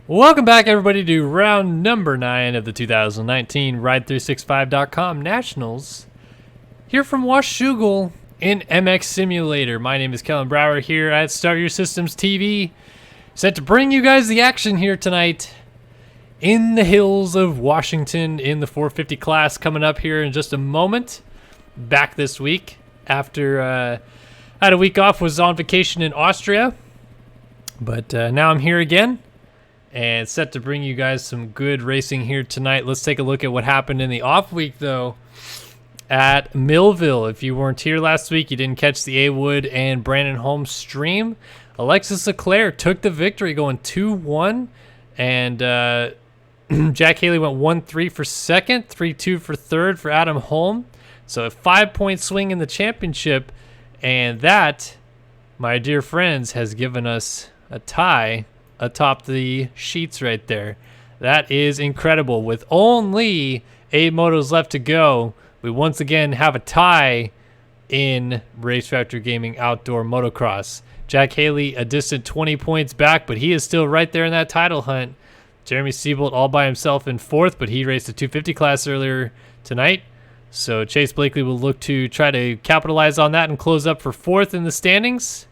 Welcome back, everybody, to round number 9 of the 2019 Ride365.com Nationals. Here from Washougal in MX Simulator. My name is Kellen Brower here at Start Your Systems TV, set to bring you guys the action here tonight in the hills of Washington in the 450 class, coming up here in just a moment. Back this week after I had a week off, was on vacation in Austria, but now I'm here again. And set to bring you guys some good racing here tonight. Let's take a look at what happened in the off week, though, at Millville. If you weren't here last week, you didn't catch the A. Wood and Brandon Holmes stream. Alexis Leclerc took the victory, going 2-1. And Jack Haley went 1-3 for second, 3-2 for third for Adam Holm. So a 5-point swing in the championship. And that, my dear friends, has given us a tie atop the sheets right there. That is incredible. With only 8 motos left to go, we once again have a tie in Race Factor Gaming Outdoor Motocross. Jack Haley a distant 20 points back, but he is still right there in that title hunt. Jeremy Siebold all by himself in 4th, but he raced a 250 class earlier tonight. So Chase Blakely will look to try to capitalize on that and close up for 4th in the standings.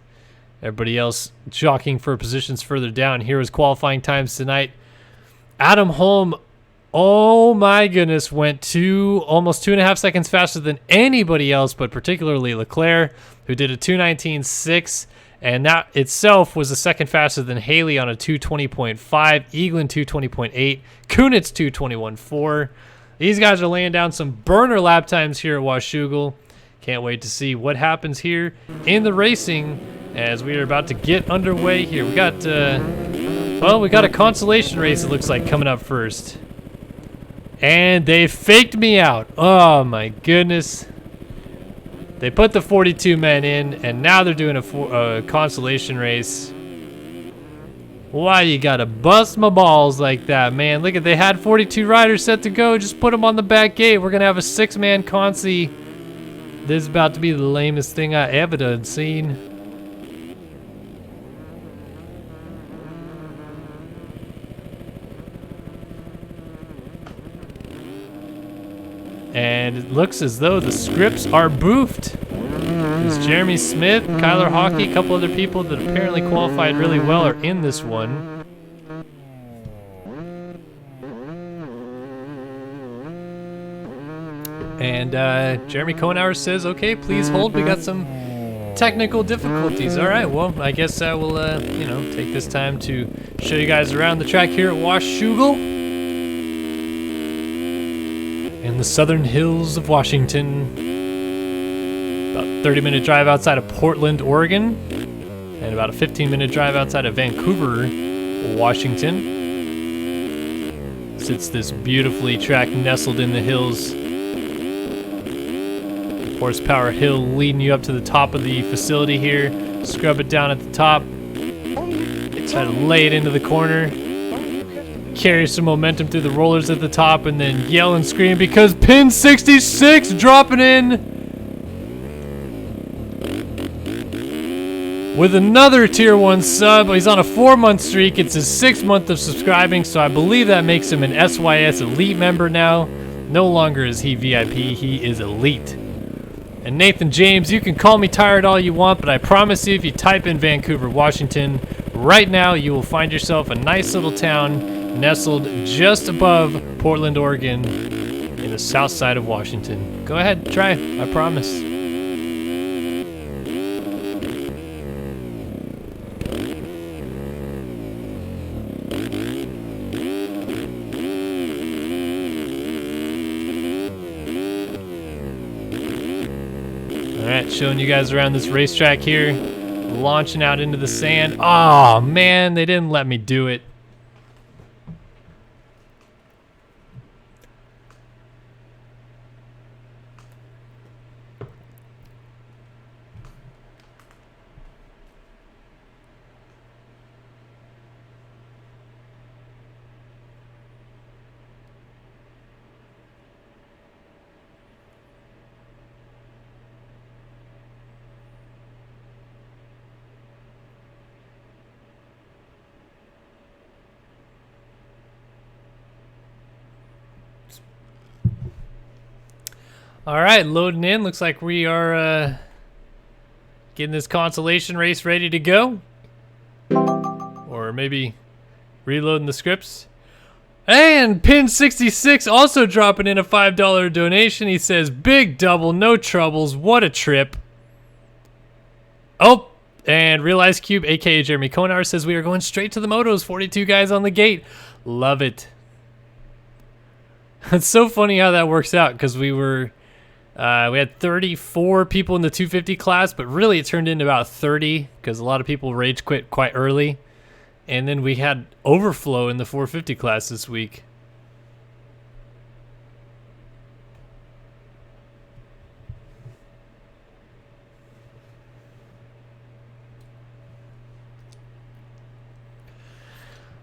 Everybody else jockeying for positions further down. Here was qualifying times tonight. Adam Holm, oh my goodness, went almost 2.5 seconds faster than anybody else, but particularly Leclerc, who did a 2:19.6, and that itself was a second faster than Haley on a 2:20.5, Eklund 2:20.8, Kunitz 2:21.4. These guys are laying down some burner lap times here at Washougal. Can't wait to see what happens here in the racing as we are about to get underway here. We got a consolation race, it looks like, coming up first. And they faked me out. Oh my goodness. They put the 42 men in, and now they're doing a consolation race. Why you gotta bust my balls like that, man? Look at, they had 42 riders set to go. Just put them on the back gate. We're gonna have a 6-man consi. This is about to be the lamest thing I ever done seen. And it looks as though the scripts are boofed. There's Jeremy Smith, Kyler Hockey, a couple other people that apparently qualified really well are in this one. And Jeremy Kohnauer says, okay, please hold. We got some technical difficulties. All right, well, I guess I will, take this time to show you guys around the track here at Washougal in the southern hills of Washington. About a 30-minute drive outside of Portland, Oregon, and about a 15-minute drive outside of Vancouver, Washington. Sits this beautifully track nestled in the hills. Horsepower hill leading you up to the top of the facility here. Scrub it down at the top. Try to lay it into the corner. Carry some momentum through the rollers at the top, and then yell and scream because pin 66 dropping in with another tier 1 sub. He's on a 4-month streak. It's his 6th month of subscribing, so I believe that makes him an SYS Elite member now. No longer is he VIP, he is Elite. And Nathan James, you can call me tired all you want, but I promise you, if you type in Vancouver, Washington, right now you will find yourself a nice little town nestled just above Portland, Oregon, in the south side of Washington. Go ahead, try, I promise. Alright, showing you guys around this racetrack here, launching out into the sand. Oh man, they didn't let me do it. All right, loading in. Looks like we are getting this consolation race ready to go. Or maybe reloading the scripts. And Pin66 also dropping in a $5 donation. He says, big double, no troubles. What a trip. Oh, and Real Ice Cube, a.k.a. Jeremy Konar, says we are going straight to the motos. 42 guys on the gate. Love it. It's so funny how that works out because we had 34 people in the 250 class, but really it turned into about 30 because a lot of people rage quit quite early. And then we had overflow in the 450 class this week.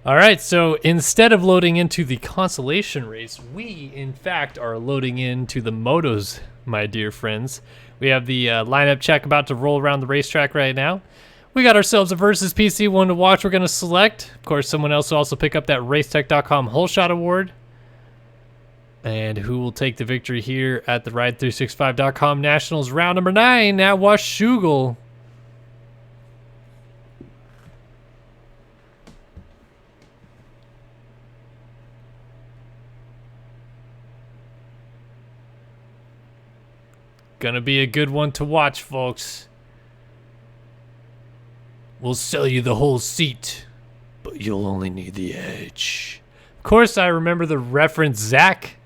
All right, so instead of loading into the consolation race, we, in fact, are loading into the motos, my dear friends. We have the lineup check about to roll around the racetrack right now. We got ourselves a Versus PC one to watch we're going to select. Of course, someone else will also pick up that Racetech.com Whole Shot Award. And who will take the victory here at the Ride365.com Nationals round number 9 at Washougal. Gonna be a good one to watch, folks. We'll sell you the whole seat, but you'll only need the edge. Of course, I remember the reference, Zach.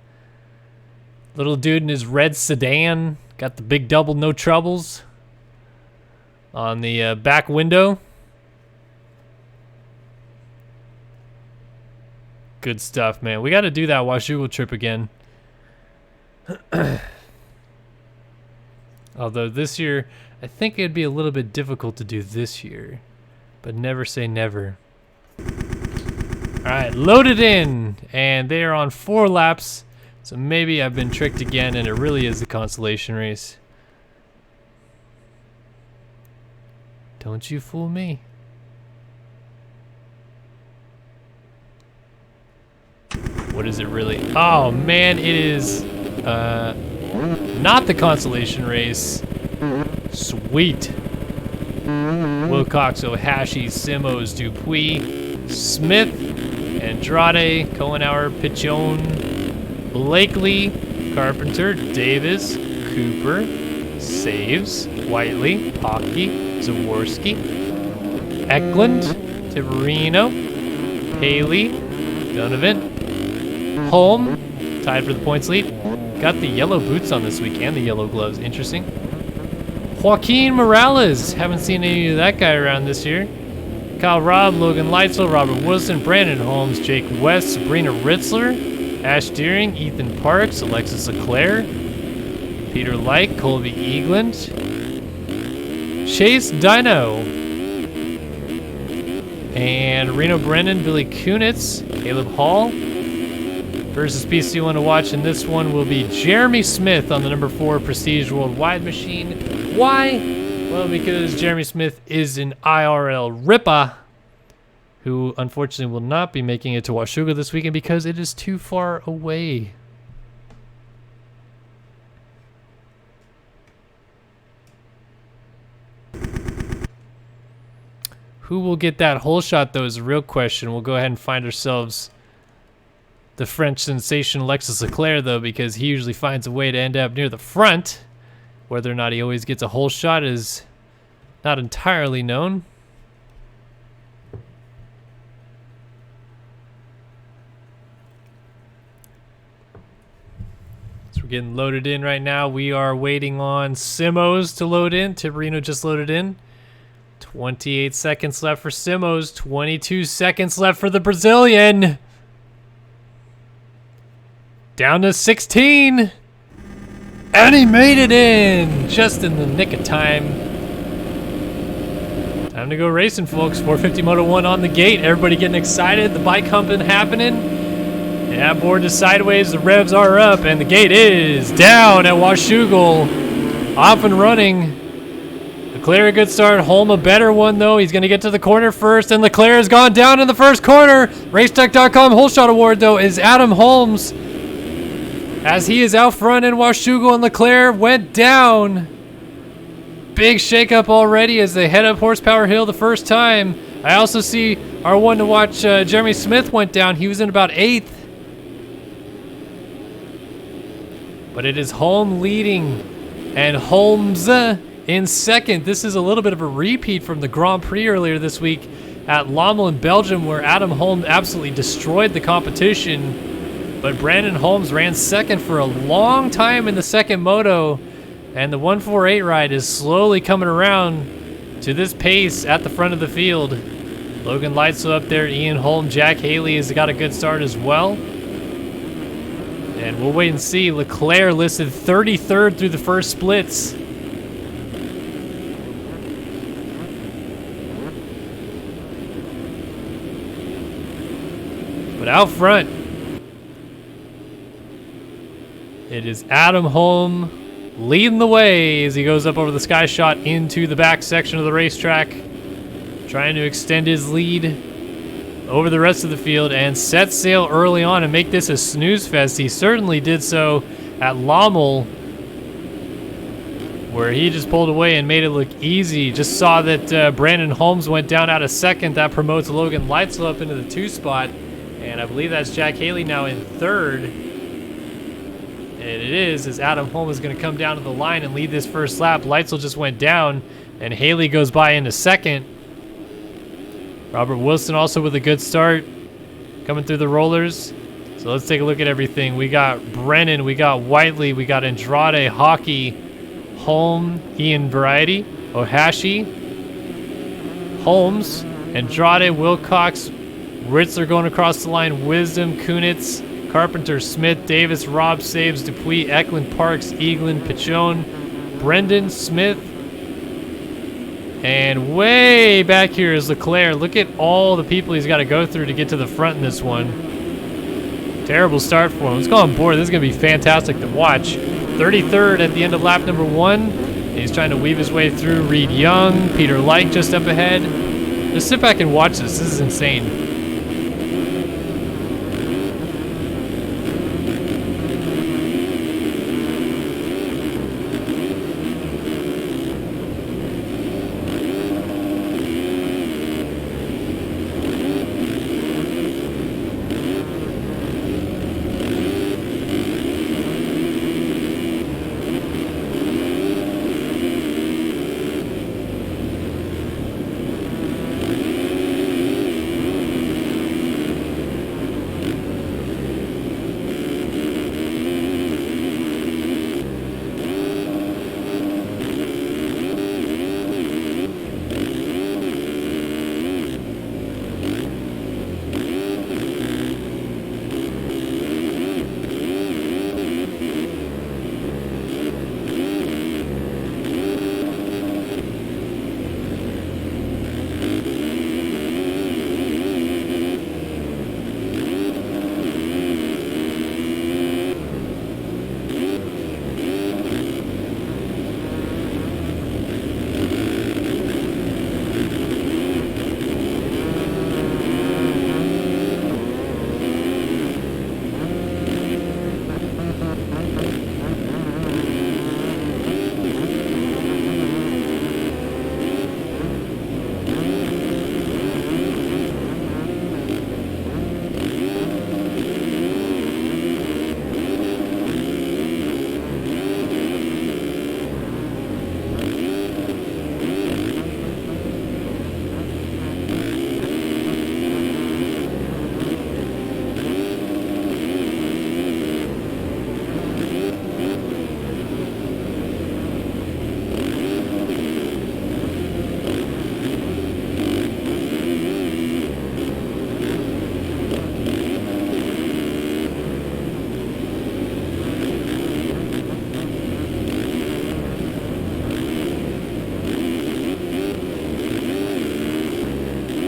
Little dude in his red sedan. Got the big double, no troubles on the back window. Good stuff, man. We got to do that Washougal trip again. Although this year, I think it'd be a little bit difficult to do this year. But never say never. Alright, loaded in. And they are on 4 laps. So maybe I've been tricked again and it really is the consolation race. Don't you fool me. What is it really? Oh man, it is not the consolation race. Sweet. Wilcox, Ohashi, Simos, Dupuis, Smith, Andrade, Cohenauer, Pichon, Blakely, Carpenter, Davis, Cooper, Saves, Whiteley, Hockey, Zaworski, Eklund, Tiberino, Haley, Donovan, Holm, tied for the points lead. Got the yellow boots on this week and the yellow gloves. Interesting. Joaquin Morales. Haven't seen any of that guy around this year. Kyle Robb, Logan Leitzel, Robert Wilson, Brandon Holmes, Jake West, Sabrina Ritzler, Ash Deering, Ethan Parks, Alexis Leclerc, Peter Light, Colby Eklund, Chase Dino, and Reno Brennan, Billy Kunitz, Caleb Hall. Versus PC one to watch, and this one will be Jeremy Smith on the number 4 Prestige Worldwide machine. Why? Well, because Jeremy Smith is an IRL ripper who unfortunately will not be making it to Washougal this weekend because it is too far away. Who will get that whole shot, though, is a real question. We'll go ahead and find ourselves the French sensation Alexis Leclerc, though, because he usually finds a way to end up near the front. Whether or not he always gets a whole shot is not entirely known. So we're getting loaded in right now. We are waiting on Simos to load in. Tiberino just loaded in. 28 seconds left for Simos. 22 seconds left for the Brazilian. Down to 16. And he made it in. Just in the nick of time. Time to go racing, folks. 450 Moto 1 on the gate. Everybody getting excited. The bike humping happening. Yeah, board is sideways. The revs are up. And the gate is down at Washougal. Off and running. Leclerc a good start. Holm a better one, though. He's going to get to the corner first. And Leclerc has gone down in the first corner. Racetech.com Whole Shot Award, though, is Adam Holmes. as he is out front, and Washougal and Leclerc went down. Big shakeup already as they head up Horsepower Hill the first time. I also see our one to watch, Jeremy Smith, went down. He was in about 8th. But it is Holm leading and Holmes in 2nd. This is a little bit of a repeat from the Grand Prix earlier this week at Lommel in Belgium, where Adam Holm absolutely destroyed the competition. But Brandon Holmes ran 2nd for a long time in the 2nd moto, and the 148 ride is slowly coming around to this pace at the front of the field. Logan Leitzel up there, Ian Holm, Jack Haley has got a good start as well. And we'll wait and see. Leclerc listed 33rd through the first splits. But out front, it is Adam Holm leading the way as he goes up over the sky shot into the back section of the racetrack, trying to extend his lead over the rest of the field and set sail early on and make this a snooze fest. He certainly did so at Lommel, where he just pulled away and made it look easy. Just saw that Brandon Holmes went down out of 2nd. That promotes Logan Leitzel up into the 2 spot, and I believe that's Jack Haley now in 3rd. And it is, as Adam Holm is going to come down to the line and lead this first lap. Leitzel just went down, and Haley goes by into 2nd. Robert Wilson also with a good start, coming through the rollers. So let's take a look at everything. We got Brennan, we got Whiteley, we got Andrade, Hockey, Holm, Ian Variety, Ohashi, Holmes, Andrade, Wilcox, Ritzler going across the line, Wisdom, Kunitz, Carpenter, Smith, Davis, Robb, Saves, Dupuis, Eklund, Parks, Eklund, Pichon, Brendan, Smith, and way back here is Leclerc. Look at all the people he's got to go through to get to the front in this one. Terrible start for him. Let's go on board. This is going to be fantastic to watch. 33rd at the end of lap number 1. He's trying to weave his way through Reed Young, Peter Light just up ahead. Just sit back and watch this. This is insane.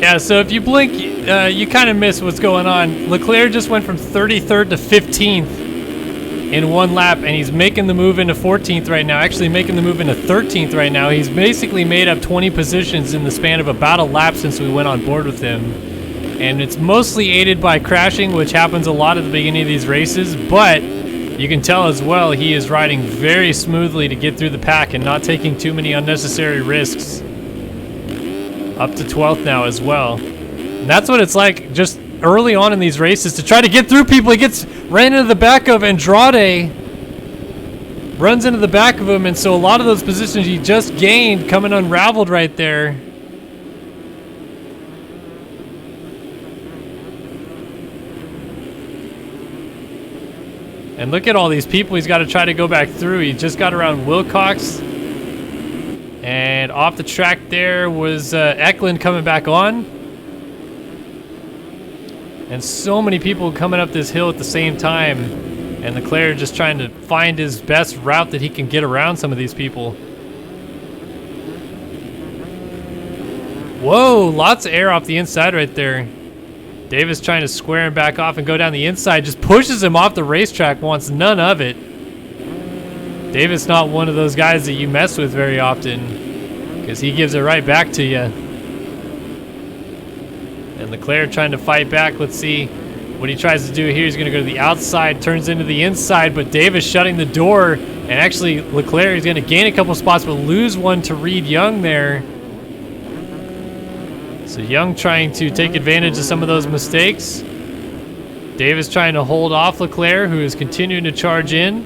Yeah, so if you blink, you kind of miss what's going on. Leclerc just went from 33rd to 15th in one lap, and he's making the move into 14th right now, actually making the move into 13th right now. He's basically made up 20 positions in the span of about a lap since we went on board with him. And it's mostly aided by crashing, which happens a lot at the beginning of these races, but You can tell as well he is riding very smoothly to get through the pack and not taking too many unnecessary risks. Up to 12th now as well. And that's what it's like just early on in these races to try to get through people. He ran into the back of Andrade. Runs into the back of him, and so a lot of those positions he just gained coming unraveled right there. And look at all these people he's got to try to go back through. He just got around Wilcox. And off the track there was Eklund coming back on. And so many people coming up this hill at the same time. And Leclerc just trying to find his best route that he can get around some of these people. Whoa, lots of air off the inside right there. Davis trying to square him back off and go down the inside. Just pushes him off the racetrack, wants none of it. Davis not one of those guys that you mess with very often because he gives it right back to you. And Leclerc trying to fight back. Let's see what he tries to do here. He's going to go to the outside, turns into the inside, but Davis shutting the door. And actually, Leclerc is going to gain a couple spots, but lose one to Reed Young there. So Young trying to take advantage of some of those mistakes. Davis trying to hold off Leclerc, who is continuing to charge in.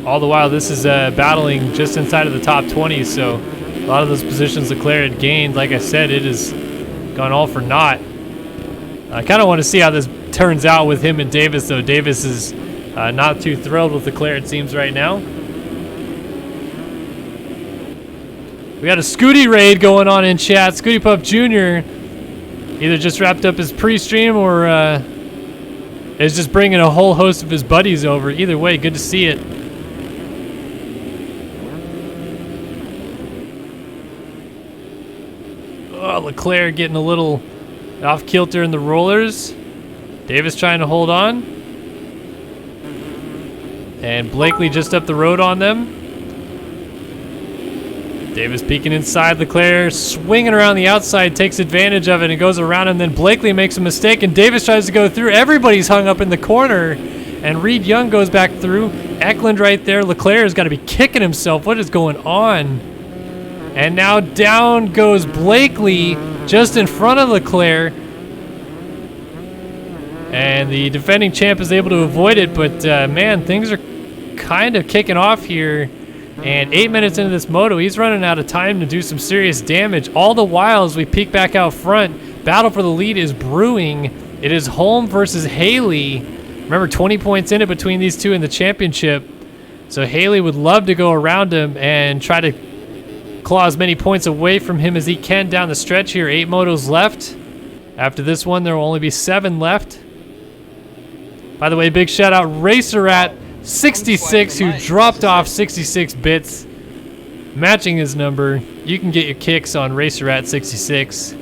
All the while, this is battling just inside of the top 20, so a lot of those positions Leclerc had gained, like I said, it is gone all for naught. I kind of want to see how this turns out with him and Davis, though. Davis is not too thrilled with Leclerc, it seems, right now. We got a Scooty raid going on in chat. Scooty Pup Jr. either just wrapped up his pre-stream or is just bringing a whole host of his buddies over. Either way, good to see it. Oh, Leclerc getting a little off kilter in the rollers. Davis trying to hold on. And Blakely just up the road on them. Davis peeking inside. Leclerc swinging around the outside, takes advantage of it and goes around him. Then Blakely makes a mistake and Davis tries to go through. Everybody's hung up in the corner. And Reed Young goes back through. Eklund right there. Leclerc has got to be kicking himself. What is going on? And now down goes Blakely just in front of Leclerc. And the defending champ is able to avoid it, but man, things are kind of kicking off here. And 8 minutes into this moto, he's running out of time to do some serious damage. All the while, as we peek back out front, battle for the lead is brewing. It is Holm versus Haley. Remember, 20 points in it between these two in the championship. So Haley would love to go around him and try to claw as many points away from him as he can down the stretch here. 8 motos left. After this one, there will only be 7 left. By the way, big shout out RacerRat66, who dropped off 66 bits, matching his number. You can get your kicks on RacerRat66.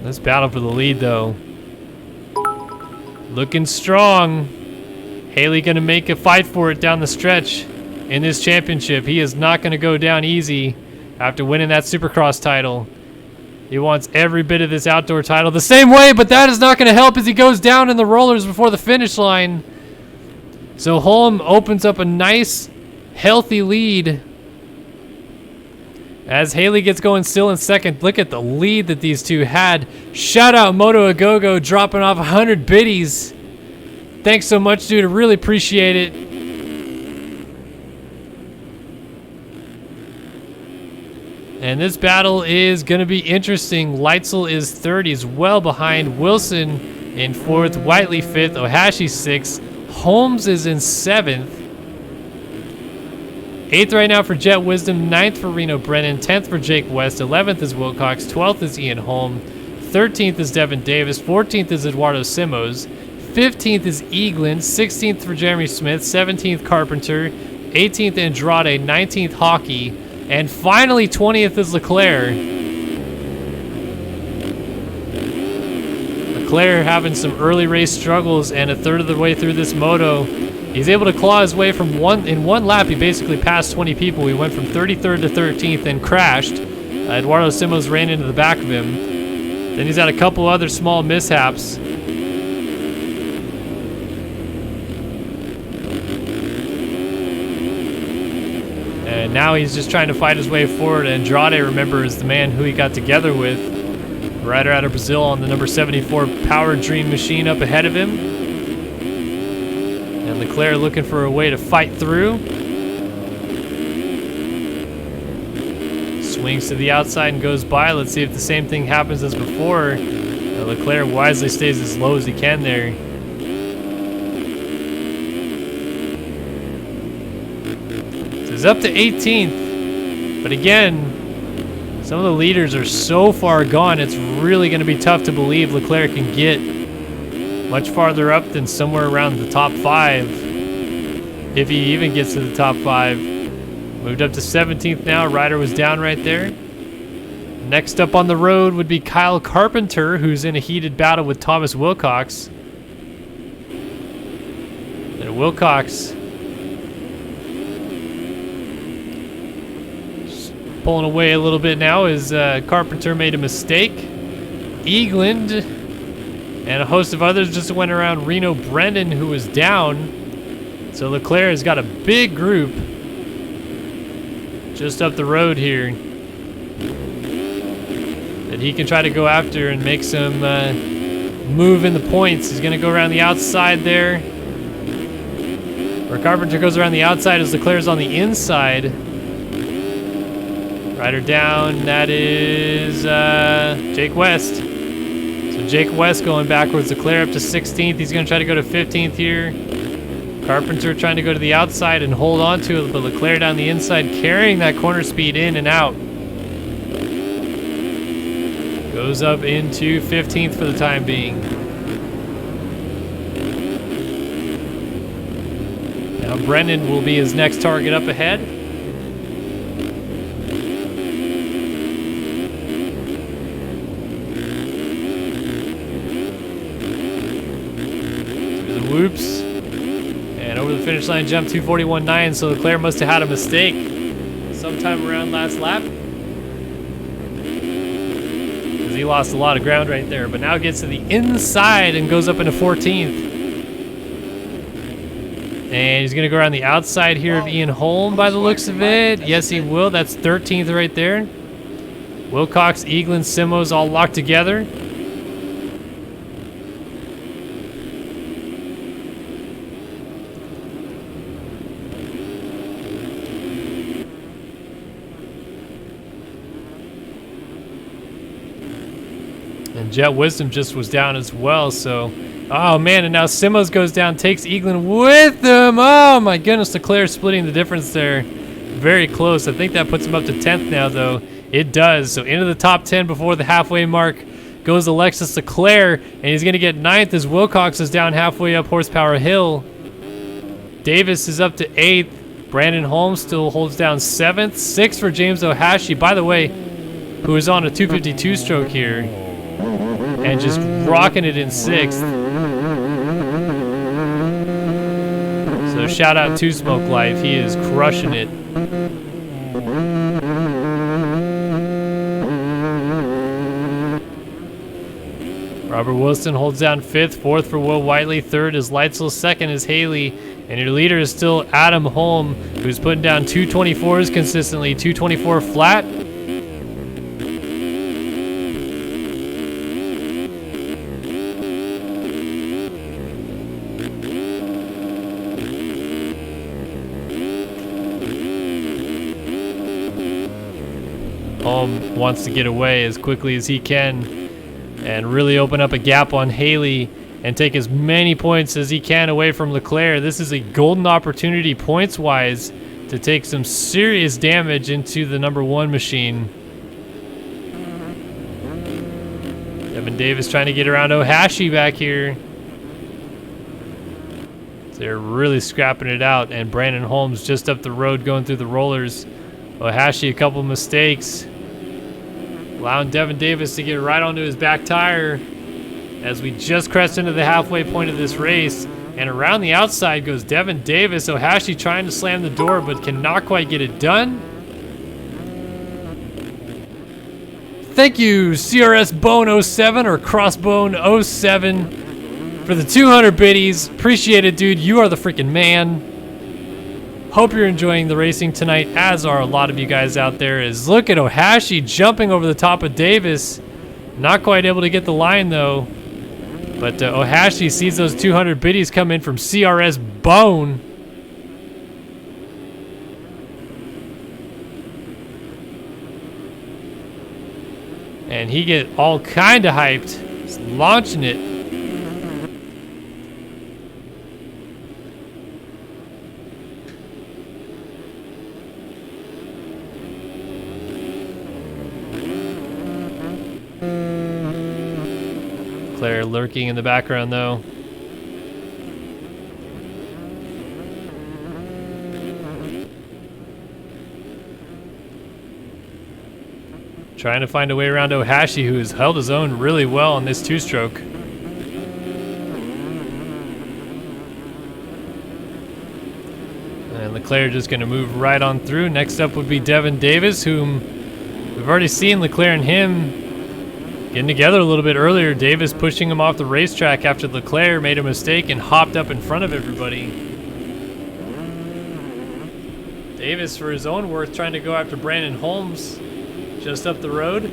Let's battle for the lead, though. Looking strong. Haley going to make a fight for it down the stretch in this championship. He is not going to go down easy after winning that Supercross title. He wants every bit of this outdoor title the same way, but that is not going to help as he goes down in the rollers before the finish line. So Holm opens up a nice, healthy lead. As Haley gets going still in second, look at the lead that these two had. Shout out Moto Agogo dropping off 100 biddies. Thanks so much, dude. I really appreciate it. And this battle is going to be interesting. Leitzel is third. He's well behind Wilson in fourth. Whiteley fifth. Ohashi sixth. Holmes is in seventh. Eighth right now for Jet Wisdom. Ninth for Reno Brennan. 10th for Jake West. 11th is Wilcox. 12th is Ian Holm. 13th is Devin Davis. 14th is Eduardo Simos. 15th is Eklund. 16th for Jeremy Smith. 17th Carpenter. 18th Andrade. 19th Hockey. And finally, 20th is Leclerc. Leclerc having some early race struggles, and a third of the way through this moto, he's able to claw his way from in one lap. He basically passed 20 people. He went from 33rd to 13th and crashed. Eduardo Simos ran into the back of him. Then he's had a couple other small mishaps. And now he's just trying to fight his way forward. Andrade, remember, is the man who he got together with. Rider out of Brazil on the number 74 Power Dream machine up ahead of him. And Leclerc looking for a way to fight through. Swings to the outside and goes by. Let's see if the same thing happens as before. Leclerc wisely stays as low as he can there. So he's up to 18th. But again, some of the leaders are so far gone, it's really going to be tough to believe Leclerc can get much farther up than somewhere around the top 5. If he even gets to the top 5. Moved up to 17th now. Ryder was down right there. Next up on the road would be Kyle Carpenter, who's in a heated battle with Thomas Wilcox. And Wilcox just pulling away a little bit now as Carpenter made a mistake. Eklund and a host of others just went around Reno Brendan, who was down. So Leclerc has got a big group just up the road here that he can try to go after and make some move in the points. He's going to go around the outside there. Where Carpenter goes around the outside as Leclerc's on the inside. Rider down, that is Jake West. So Jake West going backwards. Leclerc up to 16th. He's going to try to go to 15th here. Carpenter trying to go to the outside and hold on to it, but Leclerc down the inside carrying that corner speed in and out. Goes up into 15th for the time being. Now Brendan will be his next target up ahead. Through the whoops. And over the finish line jump 241.9, so Leclerc must have had a mistake sometime around last lap. Because he lost a lot of ground right there, but now gets to the inside and goes up into 14th. And he's going to go around the outside here of Ian Holm by the looks of it. Yes, he will. That's 13th right there. Wilcox, Eklund, Simos all locked together. And Jet Wisdom just was down as well, so... Oh, man, and now Simos goes down, takes Eklund with him. Oh, my goodness, Leclerc splitting the difference there. Very close. I think that puts him up to 10th now, though. It does. So into the top 10 before the halfway mark goes Alexis Leclerc, and he's going to get 9th as Wilcox is down halfway up Horsepower Hill. Davis is up to 8th. Brandon Holmes still holds down 7th. 6th for James Ohashi, by the way, who is on a 252 stroke here. And just rocking it in 6th. So shout out to Smoke Life. He is crushing it. Robert Wilson holds down 5th. 4th for Will Whiteley. 3rd is Leitzel. 2nd is Haley. And your leader is still Adam Holm, who's putting down 224s consistently. 224 flat. Holm wants to get away as quickly as he can and really open up a gap on Haley and take as many points as he can away from Leclerc. This is a golden opportunity points-wise to take some serious damage into the number 1 machine. Devin Davis trying to get around Ohashi back here. They're really scrapping it out, and Brandon Holmes just up the road going through the rollers. Ohashi a couple mistakes, allowing Devin Davis to get right onto his back tire as we just crest into the halfway point of this race. And around the outside goes Devin Davis. Ohashi trying to slam the door but cannot quite get it done. Thank you, CRS Bone 07 or Crossbone 07 for the 200 biddies. Appreciate it, dude. You are the freaking man. Hope you're enjoying the racing tonight, as are a lot of you guys out there. Is look at Ohashi jumping over the top of Davis. Not quite able to get the line, though. But Ohashi sees those 200 biddies come in from CRS Bone. And he get all kind of hyped. Just launching it. Claire lurking in the background, though. Trying to find a way around Ohashi, who has held his own really well on this two-stroke. And Leclerc just going to move right on through. Next up would be Devin Davis, whom we've already seen Leclerc and him getting together a little bit earlier. Davis pushing him off the racetrack after Leclerc made a mistake and hopped up in front of everybody. Davis, for his own worth, trying to go after Brandon Holmes just up the road.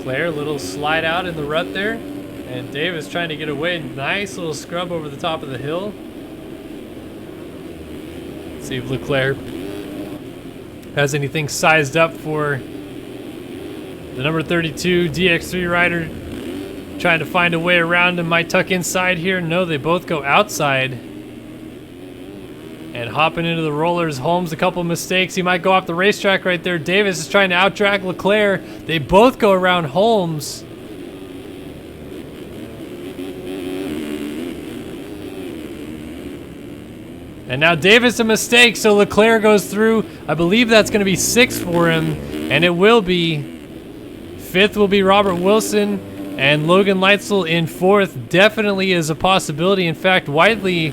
Claire, little slide out in the rut there. And Davis trying to get away. Nice little scrub over the top of the hill. Let's see if Leclerc has anything sized up for the number 32 DX3 rider. Trying to find a way around him. Might tuck inside here. No, they both go outside. And hopping into the rollers. Holmes, a couple mistakes. He might go off the racetrack right there. Davis is trying to out-track Leclerc. They both go around Holmes. And now Davis a mistake, so Leclerc goes through. I believe that's going to be 6 for him. And it will be. 5th will be Robert Wilson. And Logan Leitzel in 4th definitely is a possibility. In fact, Whiteley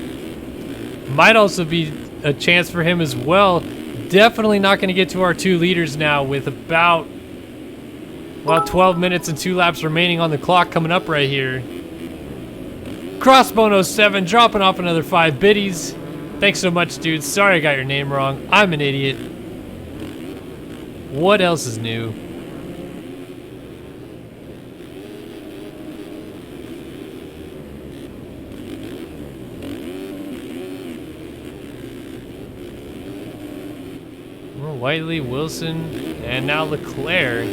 might also be a chance for him as well. Definitely not going to get to our 2 leaders now with about, well, 12 minutes and 2 laps remaining on the clock coming up right here. Crossbone 07 dropping off another 5 biddies. Thanks so much, dude. Sorry I got your name wrong. I'm an idiot. What else is new? Whiteley, Wilson, and now Leclerc.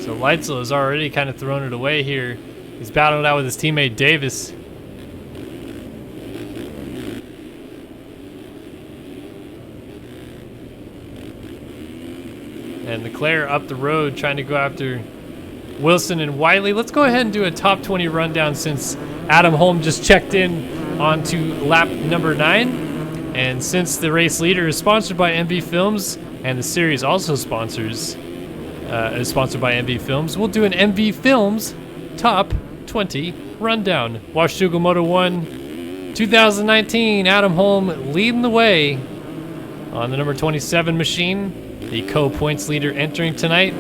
So Leitzel has already kind of thrown it away here. He's battling out with his teammate Davis. And Leclerc up the road trying to go after Wilson and Whiteley. Let's go ahead and do a top 20 rundown since Adam Holm just checked in onto lap number 9. And since the race leader is sponsored by MV Films, and the series also is sponsored by MV Films, we'll do an MV Films top 20 rundown. Washougal Moto 1, 2019, Adam Holm leading the way on the number 27 machine. The co-points leader entering tonight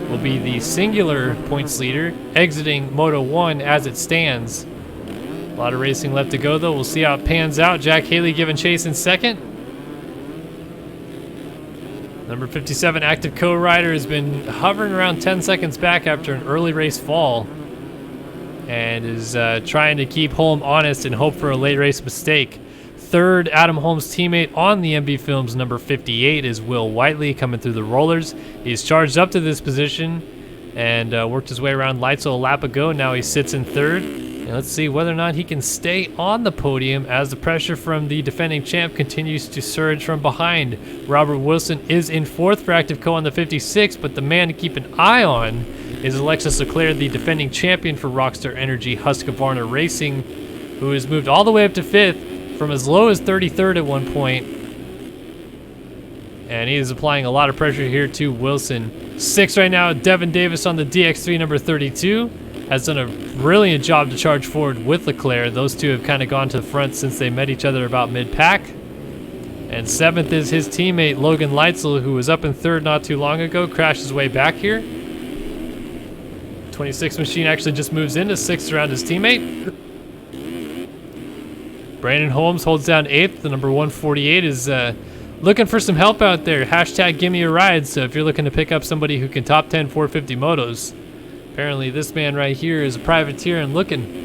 will be the singular points leader, exiting Moto 1 as it stands. A lot of racing left to go, though. We'll see how it pans out. Jack Haley giving chase in second. Number 57 active co-rider has been hovering around 10 seconds back after an early race fall and is trying to keep Holm honest and hope for a late race mistake. Third, Adam Holm's teammate on the MB Films, number 58, is Will Whiteley coming through the rollers. He's charged up to this position and worked his way around Leitzel a lap ago. Now he sits in third. And let's see whether or not he can stay on the podium as the pressure from the defending champ continues to surge from behind. Robert Wilson is in 4th for Active Co on the 56, but the man to keep an eye on is Alexis Leclerc, the defending champion for Rockstar Energy Husqvarna Racing, who has moved all the way up to 5th from as low as 33rd at one point. And he is applying a lot of pressure here to Wilson. 6th right now, Devin Davis on the DX3 number 32. Has done a brilliant job to charge forward with Leclerc. Those two have kind of gone to the front since they met each other about mid-pack. And 7th is his teammate, Logan Leitzel, who was up in 3rd not too long ago. Crashed his way back here. 26 machine actually just moves into 6th around his teammate. Brandon Holmes holds down 8th. The number 148 is looking for some help out there. Hashtag give me a ride. So if you're looking to pick up somebody who can top 10 450 motos, apparently this man right here is a privateer and looking.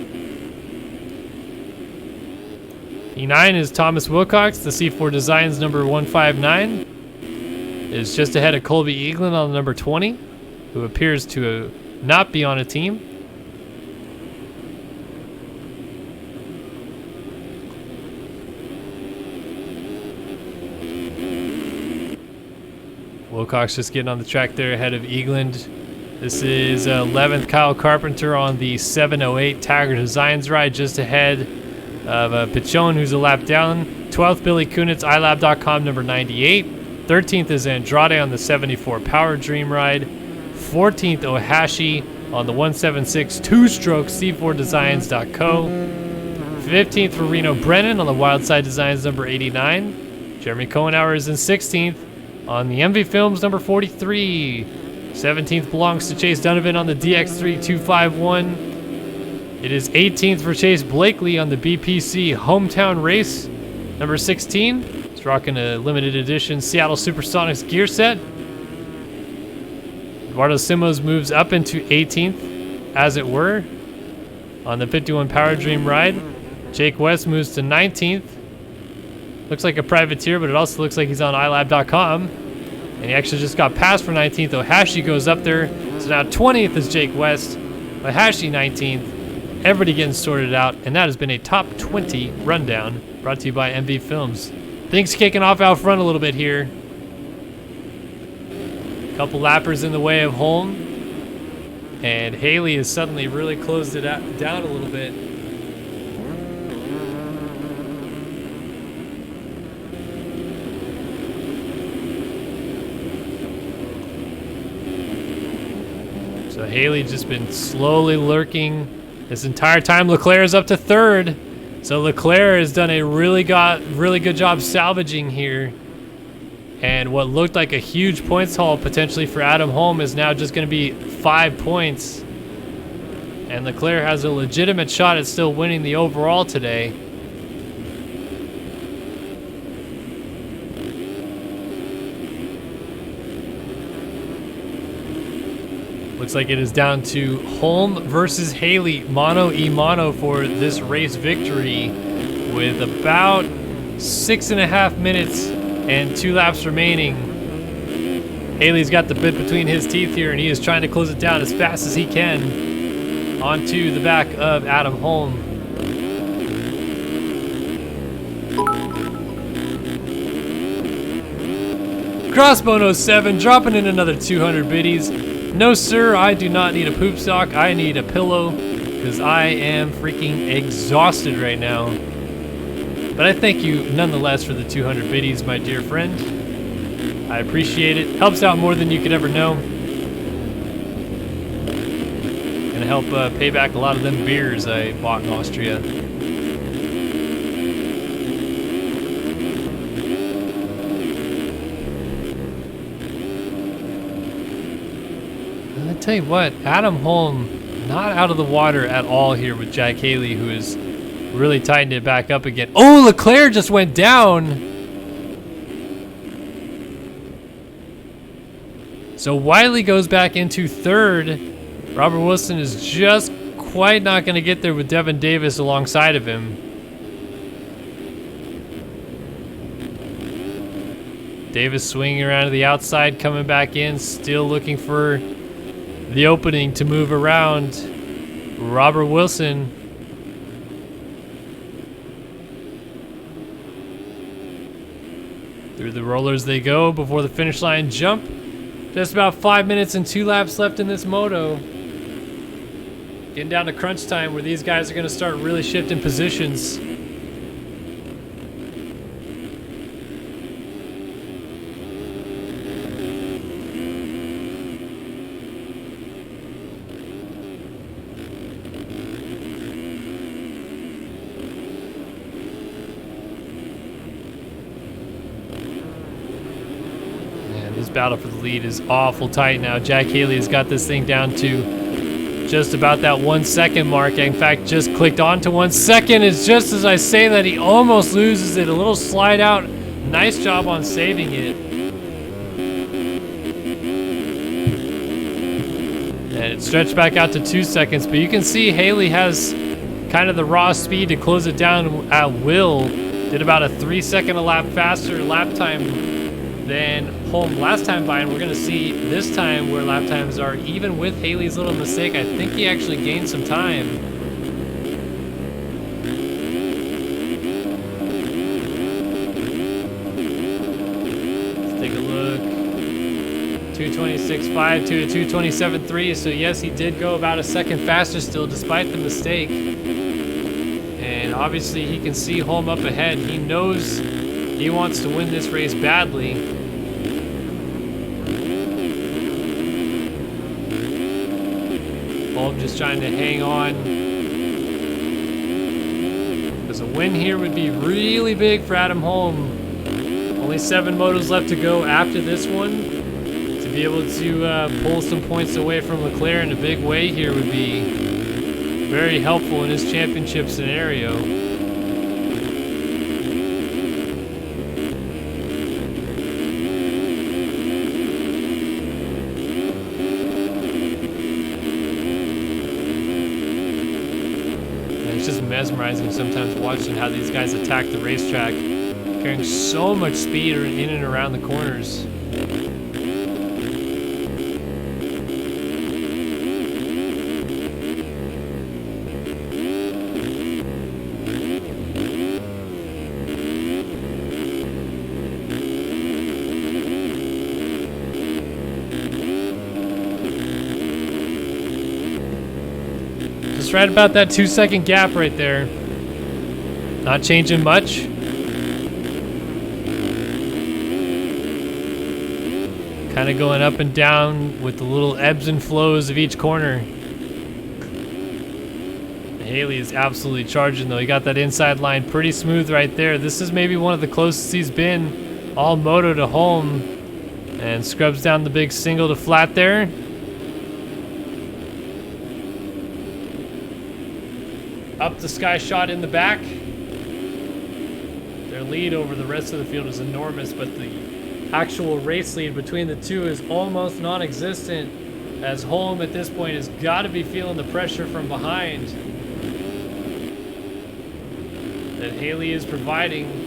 E9 is Thomas Wilcox. The C4 Designs number 159 is just ahead of Colby Eklund on the number 20, who appears to not be on a team. Wilcox just getting on the track there ahead of Eklund. This is 11th Kyle Carpenter on the 708 Taggart Designs ride, just ahead of Pichon, who's a lap down. 12th Billy Kunitz, iLab.com number 98. 13th is Andrade on the 74 Power Dream ride. 14th Ohashi on the 176 two-stroke C4Designs.co. 15th for Reno Brennan on the Wildside Designs number 89. Jeremy Cohenauer is in 16th on the MV Films number 43. 17th belongs to Chase Donovan on the DX3 251. It is 18th for Chase Blakely on the BPC Hometown Race number 16. It's rocking a limited edition Seattle Supersonics gear set. Eduardo Simos moves up into 18th, as it were, on the 51 Power Dream ride. Jake West moves to 19th. Looks like a privateer, but it also looks like he's on iLab.com. And he actually just got passed for 19th. Ohashi goes up there. So now 20th is Jake West. Ohashi 19th. Everybody getting sorted out. And that has been a top 20 rundown brought to you by MV Films. Things kicking off out front a little bit here. Couple lappers in the way of home. And Haley has suddenly really closed it down a little bit. So Haley just been slowly lurking this entire time. Leclerc is up to 3rd. So Leclerc has done a really good job salvaging here. And what looked like a huge points haul potentially for Adam Holm is now just going to be 5 points. And Leclerc has a legitimate shot at still winning the overall today. Looks like it is down to Holm versus Haley, mano-a-mano for this race victory, with about 6.5 minutes and 2 laps remaining. Haley's got the bit between his teeth here, and he is trying to close it down as fast as he can onto the back of Adam Holm. Crossbone 07 dropping in another 200 biddies. No sir, I do not need a poop sock. I need a pillow because I am freaking exhausted right now. But I thank you nonetheless for the 200 biddies, my dear friend. I appreciate it. Helps out more than you could ever know. Gonna help pay back a lot of them beers I bought in Austria. I tell you what, Adam Holm not out of the water at all here with Jack Haley, who is really tightened it back up again. Oh, Leclerc just went down. So Wiley goes back into 3rd. Robert Wilson is just quite not going to get there with Devin Davis alongside of him. Davis swinging around to the outside, coming back in, still looking for the opening to move around Robert Wilson. Through the rollers they go before the finish line jump. Just about 5 minutes and 2 laps left in this moto. Getting down to crunch time where these guys are going to start really shifting positions. this battle for the lead is awful tight now. Jack Haley has got this thing down to just about that 1 second mark. In fact, just clicked on to 1 second. It's just as I say that, he almost loses it. A little slide out. Nice job on saving it. And it stretched back out to 2 seconds, but you can see Haley has kind of the raw speed to close it down at will. Did about a 3 second a lap faster lap time than Holm last time by, and we're going to see this time where lap times are even with Haley's little mistake. I think he actually gained some time. Let's take a look. 226.5 to a 227.3, so yes, he did go about a second faster still despite the mistake. And obviously he can see Holm up ahead. He knows he wants to win this race badly. Holm just trying to hang on, because a win here would be really big for Adam Holm. Only 7 motos left to go after this one. To be able to pull some points away from Leclerc in a big way here would be very helpful in his championship scenario. And it's just mesmerizing sometimes watching how these guys attack the racetrack, carrying so much speed in and around the corners. Just right about that 2 second gap right there. Not changing much. Kind of going up and down with the little ebbs and flows of each corner. Haley is absolutely charging though. He got that inside line pretty smooth right there. This is maybe one of the closest he's been all moto to Holm. And scrubs down the big single to flat there. Up the sky shot in the back. Their lead over the rest of the field is enormous, but the actual race lead between the two is almost non-existent, as Holm at this point has got to be feeling the pressure from behind that Haley is providing.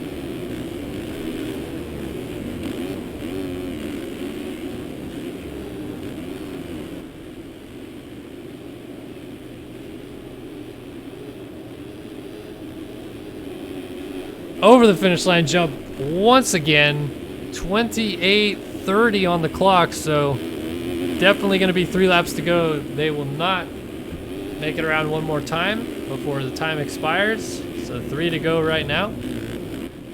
Over the finish line jump once again. 28:30 on the clock, so definitely going to be 3 laps to go. They will not make it around one more time before the time expires, so 3 to go right now.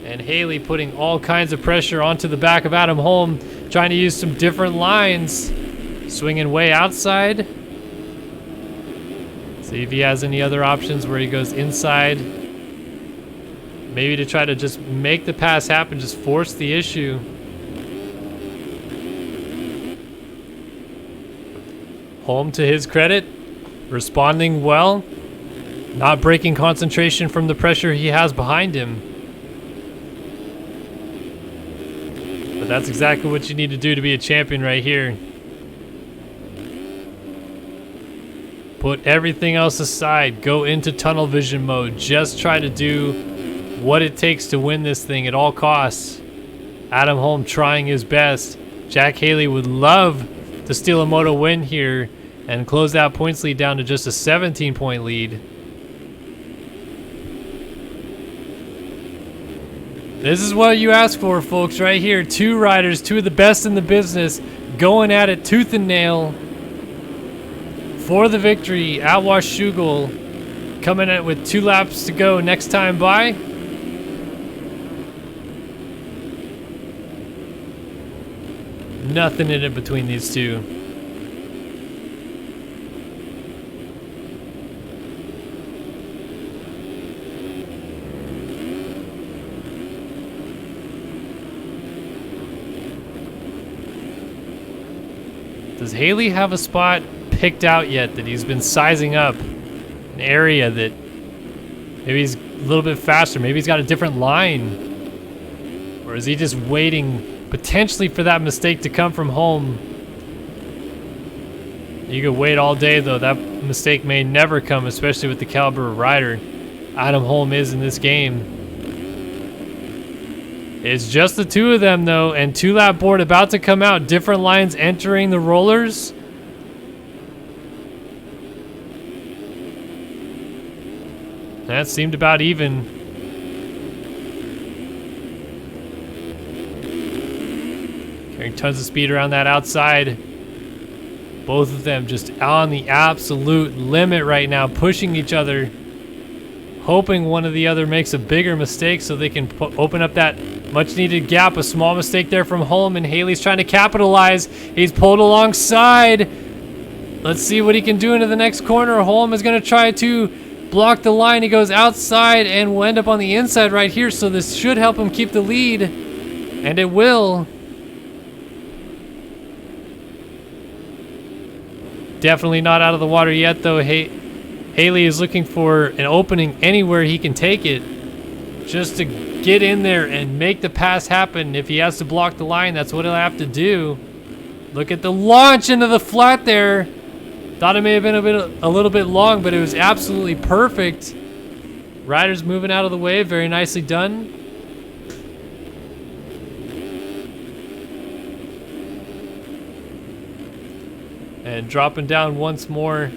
And Haley putting all kinds of pressure onto the back of Adam Holm, trying to use some different lines, swinging way outside. See if he has any other options where he goes inside. Maybe to try to just make the pass happen, just force the issue. Holm, to his credit, responding well, not breaking concentration from the pressure he has behind him. But that's exactly what you need to do to be a champion right here. Put everything else aside, go into tunnel vision mode, just try to do what it takes to win this thing at all costs. Adam Holm trying his best. Jack Haley would love to steal a moto win here and close that points lead down to just a 17-point lead. This is what you ask for, folks, right here. 2 riders, 2 of the best in the business, going at it tooth and nail for the victory at Washougal. Coming in with 2 laps to go next time by. Nothing in it between these two. Does Haley have a spot picked out yet that he's been sizing up? An area that maybe he's a little bit faster. Maybe he's got a different line. Or is he just waiting potentially for that mistake to come from home? You could wait all day, though. That mistake may never come, especially with the caliber of rider Adam Holm is in this game. It's just the two of them, though, and two-lap board about to come out. Different lines entering the rollers. That seemed about even. Carrying tons of speed around that outside. Both of them just on the absolute limit right now, pushing each other, hoping one of the other makes a bigger mistake so they can open up that much-needed gap. A small mistake there from Holm, and Haley's trying to capitalize. He's pulled alongside. Let's see what he can do into the next corner. Holm is going to try to block the line. He goes outside and will end up on the inside right here, so this should help him keep the lead, and it will. Definitely not out of the water yet, though. Haley is looking for an opening anywhere he can take it, just to get in there and make the pass happen. If he has to block the line, that's what he'll have to do. Look at the launch into the flat there. Thought it may have been a little bit long, but it was absolutely perfect. Rider's moving out of the way. Very nicely done. And dropping down once more.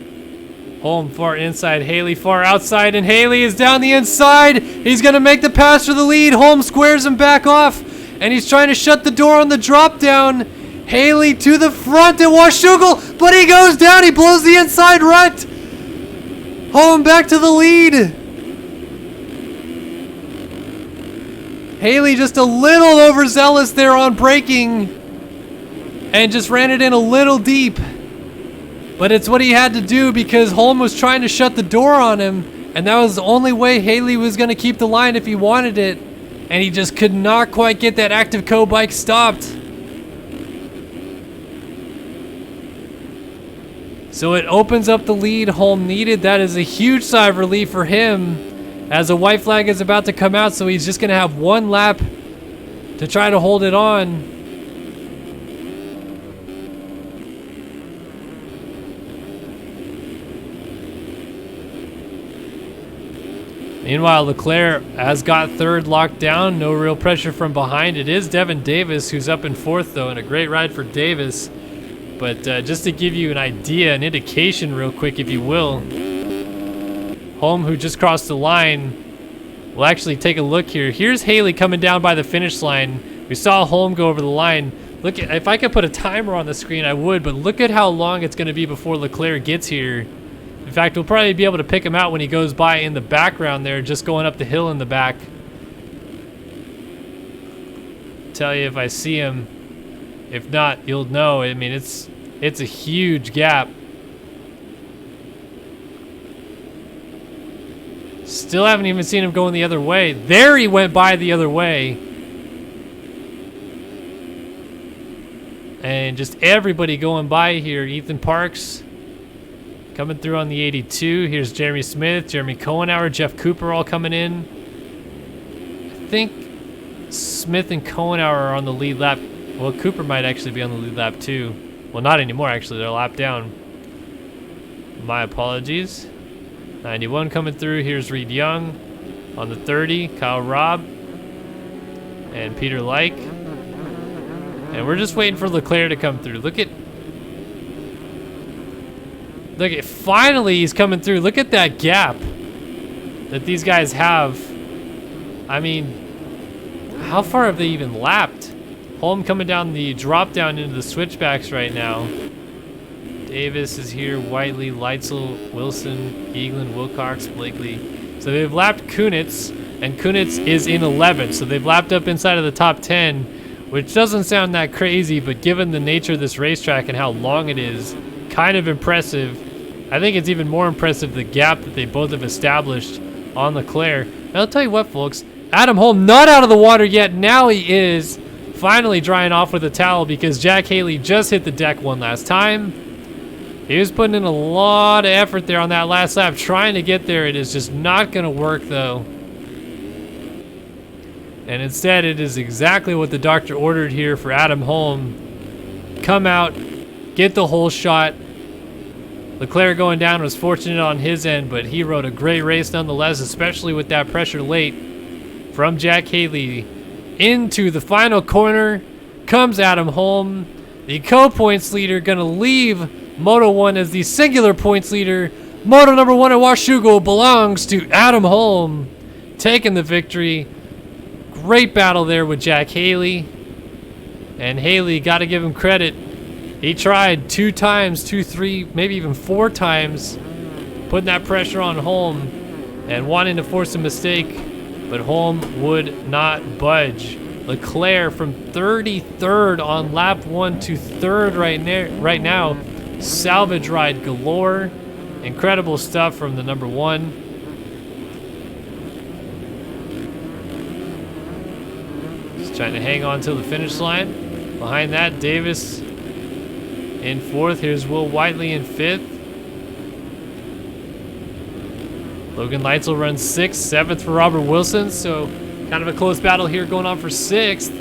Holm far inside, Haley far outside, and Haley is down the inside. He's going to make the pass for the lead. Holm squares him back off, and he's trying to shut the door on the drop down. Haley to the front at Washougal, but he goes down. He blows the inside rut. Holm back to the lead. Haley just a little overzealous there on braking and just ran it in a little deep. But it's what he had to do because Holm was trying to shut the door on him, and that was the only way Haley was going to keep the line if he wanted it, and he just could not quite get that Active Co bike stopped. So it opens up the lead Holm needed. That is a huge sigh of relief for him as a white flag is about to come out, so he's just going to have one lap to try to hold it on. Meanwhile, Leclerc has got third locked down. No real pressure from behind. It is Devin Davis who's up in fourth, though, and a great ride for Davis. But just to give you an idea, an indication real quick, if you will, Holm, who just crossed the line, we'll actually take a look here. Here's Haley coming down by the finish line. We saw Holm go over the line. Look at, if I could put a timer on the screen, I would, but look at how long it's going to be before Leclerc gets here. In fact, we'll probably be able to pick him out when he goes by in the background there, just going up the hill in the back. Tell you if I see him. If not, you'll know. I mean, it's a huge gap. Still haven't even seen him going the other way. There he went by the other way. And just everybody going by here. Ethan Parks coming through on the 82. Here's Jeremy Smith, Jeremy Cohenauer, Jeff Cooper all coming in. I think Smith and Cohenauer are on the lead lap. Well, Cooper might actually be on the lead lap too. Well, not anymore actually. They're a lap down. My apologies. 91 coming through. Here's Reed Young on the 30. Kyle Robb and Peter Like. And we're just waiting for Leclerc to come through. Look at, finally he's coming through. Look at that gap that these guys have. I mean, how far have they even lapped? Holm coming down the drop down into the switchbacks right now. Davis is here, Whiteley, Leitzel, Wilson, Eklund, Wilcox, Blakely. So they've lapped Kunitz, and Kunitz is in 11. So they've lapped up inside of the top 10, which doesn't sound that crazy, but given the nature of this racetrack and how long it is, kind of impressive. I think it's even more impressive the gap that they both have established on Leclerc. And I'll tell you what, folks, Adam Holm not out of the water yet. Now he is finally drying off with a towel because Jack Haley just hit the deck one last time. He was putting in a lot of effort there on that last lap, trying to get there. It is just not going to work, though. And instead, it is exactly what the doctor ordered here for Adam Holm. Come out, get the whole shot. Leclerc going down was fortunate on his end, but he rode a great race nonetheless, especially with that pressure late from Jack Haley. Into the final corner comes Adam Holm, the co-points leader, gonna leave Moto 1 as the singular points leader. Moto number 1 at Washougal belongs to Adam Holm, taking the victory. Great battle there with Jack Haley. And Haley, gotta give him credit. He tried 2 times, 2, 3, maybe even 4 times, putting that pressure on Holm and wanting to force a mistake. But Holm would not budge. Leclerc from 33rd on lap 1 to 3rd right now. Salvage ride galore. Incredible stuff from the number 1. Just trying to hang on till the finish line. Behind that, Davis in 4th. Here's Will Whiteley in 5th. Logan Leitzel runs 6th, 7th for Robert Wilson, so kind of a close battle here going on for 6th.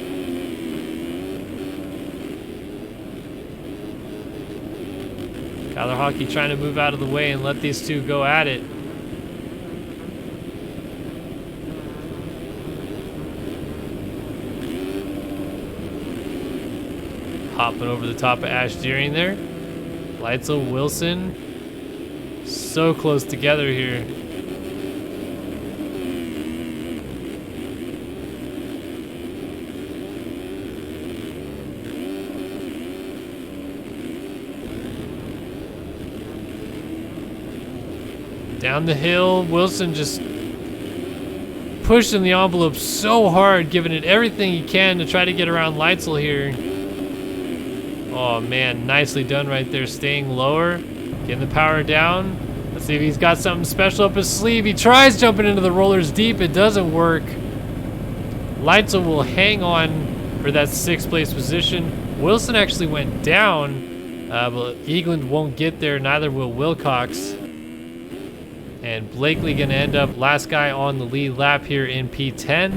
Kyler Hockey trying to move out of the way and let these two go at it. Hopping over the top of Ash Deering there. Leitzel, Wilson, so close together here. Down the hill, Wilson just pushing the envelope so hard, giving it everything he can to try to get around Leitzel here. Oh man, nicely done right there, staying lower, getting the power down. Let's see if he's got something special up his sleeve. He tries jumping into the rollers deep, it doesn't work. Leitzel will hang on for that 6th place position. Wilson actually went down, but Eklund won't get there, neither will Wilcox. And Blakely gonna end up last guy on the lead lap here in P10.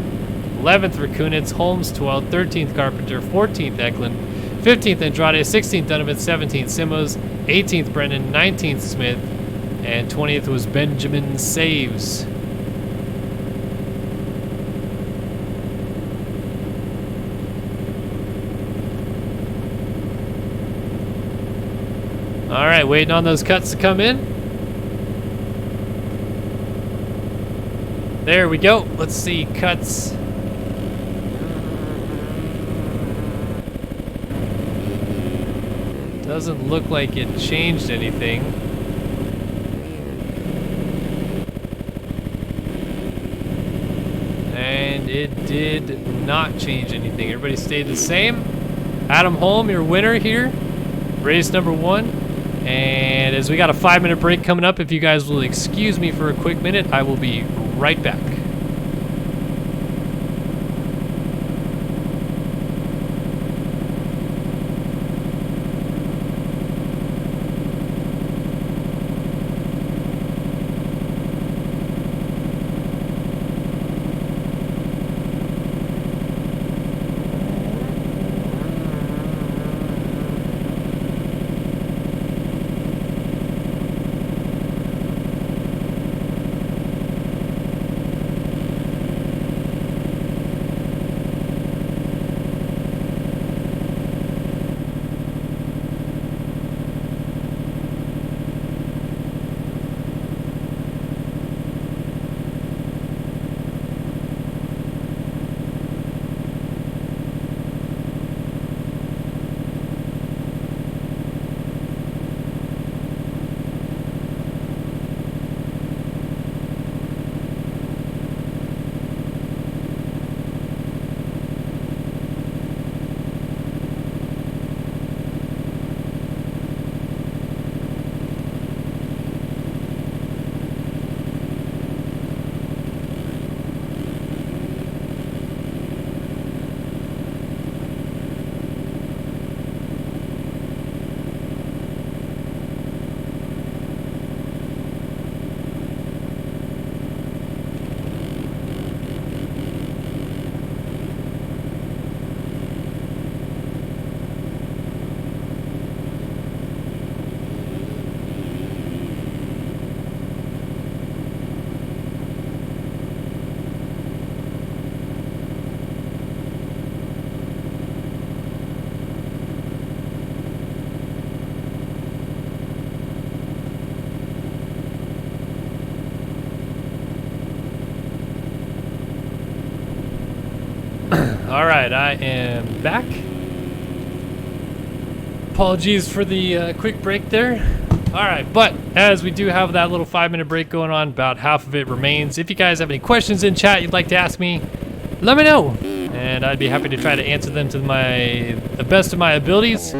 11th for Kunitz, Holmes 12th, 13th Carpenter, 14th Eklund, 15th Andrade, 16th Donovan, 17th Simos, 18th Brennan, 19th Smith, and 20th was Benjamin Saves. All right, waiting on those cuts to come in. There we go. Let's see, cuts. Doesn't look like it changed anything. And it did not change anything. Everybody stayed the same. Adam Holm, your winner here. Race number 1. And as we got a 5-minute break coming up, if you guys will excuse me for a quick minute, I will be right back. right, I am back. Apologies for the quick break there. All right, but as we do have that little 5-minute break going on, about half of it remains. If you guys have any questions in chat you'd like to ask me, let me know, and I'd be happy to try to answer them to the best of my abilities.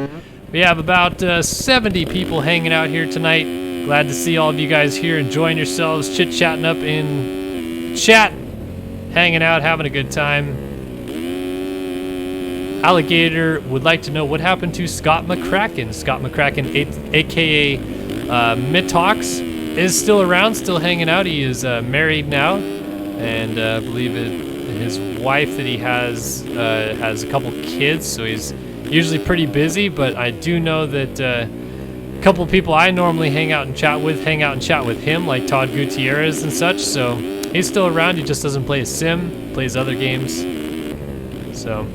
We have about 70 people hanging out here tonight. Glad to see all of you guys here enjoying yourselves, chit-chatting up in chat, hanging out, having a good time. Alligator would like to know what happened to Scott McCracken. Scott McCracken, aka Mitox, is still around, still hanging out. He is married now, and I believe his wife that he has a couple kids, so he's usually pretty busy. But I do know that a couple of people I normally hang out and chat with him, like Todd Gutierrez and such. So he's still around. He just doesn't play a sim, plays other games. So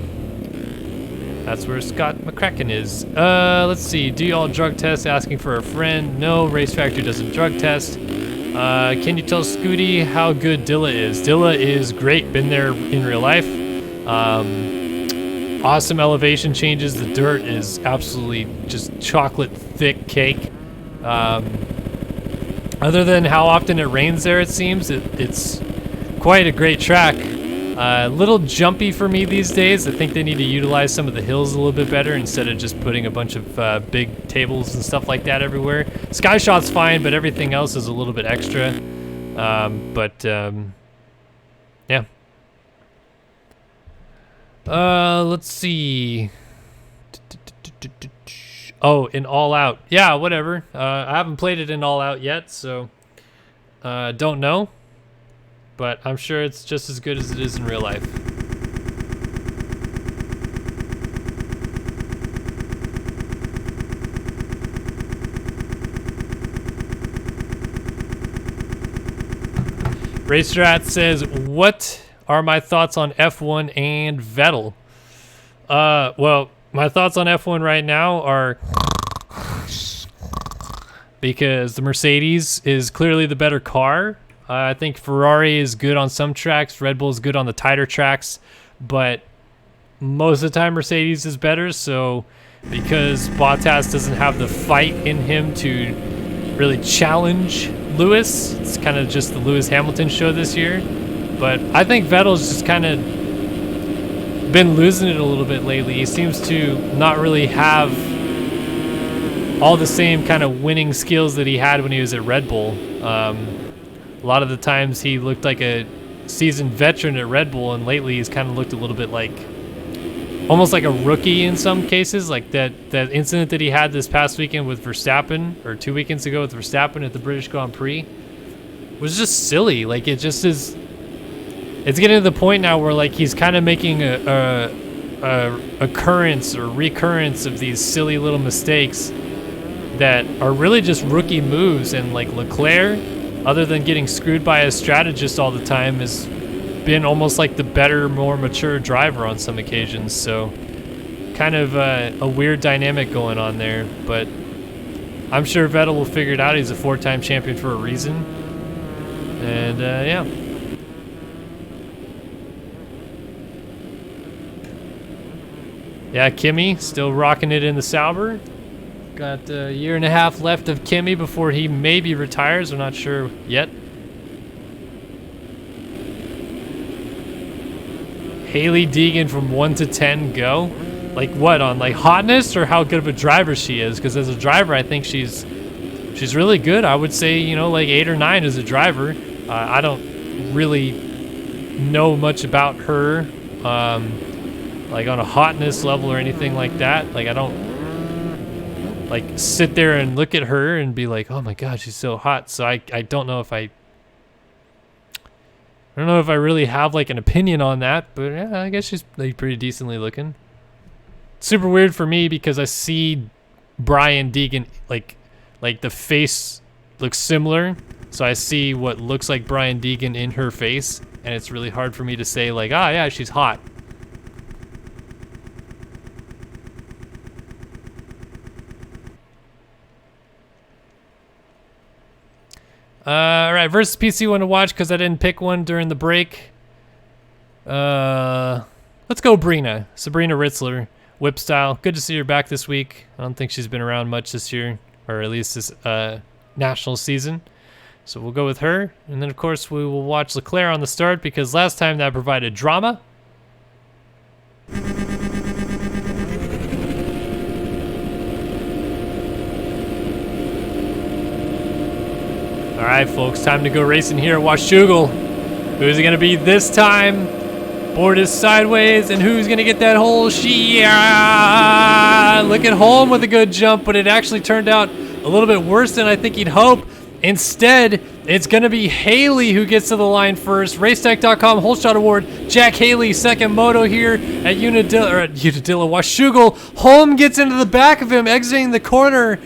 that's where Scott McCracken is. Let's see. Do y'all drug test? Asking for a friend. No, Race Factory doesn't drug test. Can you tell Scooty how good Dilla is? Dilla is great. Been there in real life. Awesome elevation changes. The dirt is absolutely just chocolate thick cake. Other than how often it rains there, it seems it's quite a great track. A little jumpy for me these days. I think they need to utilize some of the hills a little bit better instead of just putting a bunch of big tables and stuff like that everywhere. Sky Shot's fine, but everything else is a little bit extra. Yeah. Let's see. Oh, in All Out. Yeah, whatever. I haven't played it in All Out yet, so don't know. But I'm sure it's just as good as it is in real life. Racerat says, what are my thoughts on F1 and Vettel? Well, my thoughts on F1 right now are because the Mercedes is clearly the better car. I think Ferrari is good on some tracks. Red Bull is good on the tighter tracks. But most of the time, Mercedes is better. So because Bottas doesn't have the fight in him to really challenge Lewis, it's kind of just the Lewis Hamilton show this year. But I think Vettel's just kind of been losing it a little bit lately. He seems to not really have all the same kind of winning skills that he had when he was at Red Bull. A lot of the times he looked like a seasoned veteran at Red Bull, and lately he's kind of looked a little bit like, almost like a rookie in some cases. Like that incident that he had this past weekend with Verstappen, or 2 weekends ago with Verstappen at the British Grand Prix, was just silly. Like it just is. It's getting to the point now where like he's kind of making a occurrence or recurrence of these silly little mistakes that are really just rookie moves. And like Leclerc, other than getting screwed by a strategist all the time, has been almost like the better, more mature driver on some occasions. So kind of a weird dynamic going on there. But I'm sure Vettel will figure it out. He's a 4-time champion for a reason. And yeah. Yeah, Kimi still rocking it in the Sauber. Got a year and a half left of Kimi before he maybe retires. We're not sure yet. Haley Deegan from 1 to 10 go. Like what, on like hotness or how good of a driver she is? Because as a driver, I think she's really good. I would say, you know, like 8 or 9 as a driver. I don't really know much about her, like on a hotness level or anything like that. Like I don't like sit there and look at her and be like, oh my god, she's so hot. So I don't know if I really have like an opinion on that, but yeah, I guess she's like pretty decently looking. Super weird for me because I see Brian Deegan, like the face looks similar, so I see what looks like Brian Deegan in her face, and it's really hard for me to say like, ah, yeah, she's hot. All right, versus PC one to watch because I didn't pick one during the break. Let's go Brina. Sabrina Ritzler, whip style. Good to see her back this week. I don't think she's been around much this year, or at least this national season. So we'll go with her. And then, of course, we will watch Leclerc on the start because last time that provided drama. All right, folks, time to go racing here at Washougal. Who's it going to be this time? Board is sideways, and who's going to get that hole? Look at Holm with a good jump, but it actually turned out a little bit worse than I think he'd hope. Instead, it's going to be Haley who gets to the line first. Racetech.com Whole Shot Award. Jack Haley, second moto here at Unadilla, Washougal. Holm gets into the back of him, exiting the corner.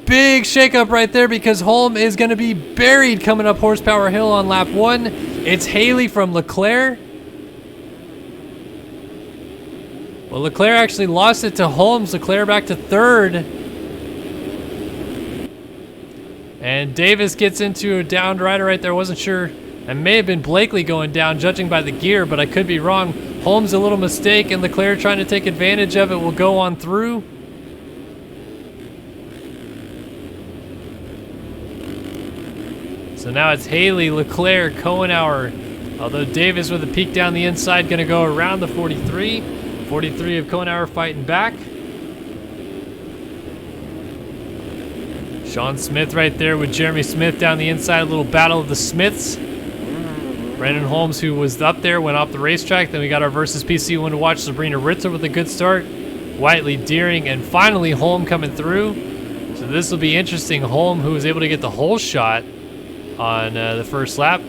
Big shakeup right there because Holm is going to be buried coming up Horsepower Hill on lap 1. It's Haley from Leclerc. Well, Leclerc actually lost it to Holmes. Leclerc back to third. And Davis gets into a downed rider right there. Wasn't sure. It may have been Blakely going down, judging by the gear, but I could be wrong. Holmes a little mistake, and Leclerc trying to take advantage of it will go on through. So now it's Haley, Leclerc, Kohenauer. Although Davis with a peek down the inside, going to go around the 43. 43 of Kohenauer fighting back. Sean Smith right there with Jeremy Smith down the inside. A little battle of the Smiths. Brandon Holmes, who was up there, went off the racetrack. Then we got our versus PC one to watch. Sabrina Ritzler with a good start. Whiteley, Deering, and finally Holm coming through. So this will be interesting. Holm, who was able to get the whole shot on the first lap.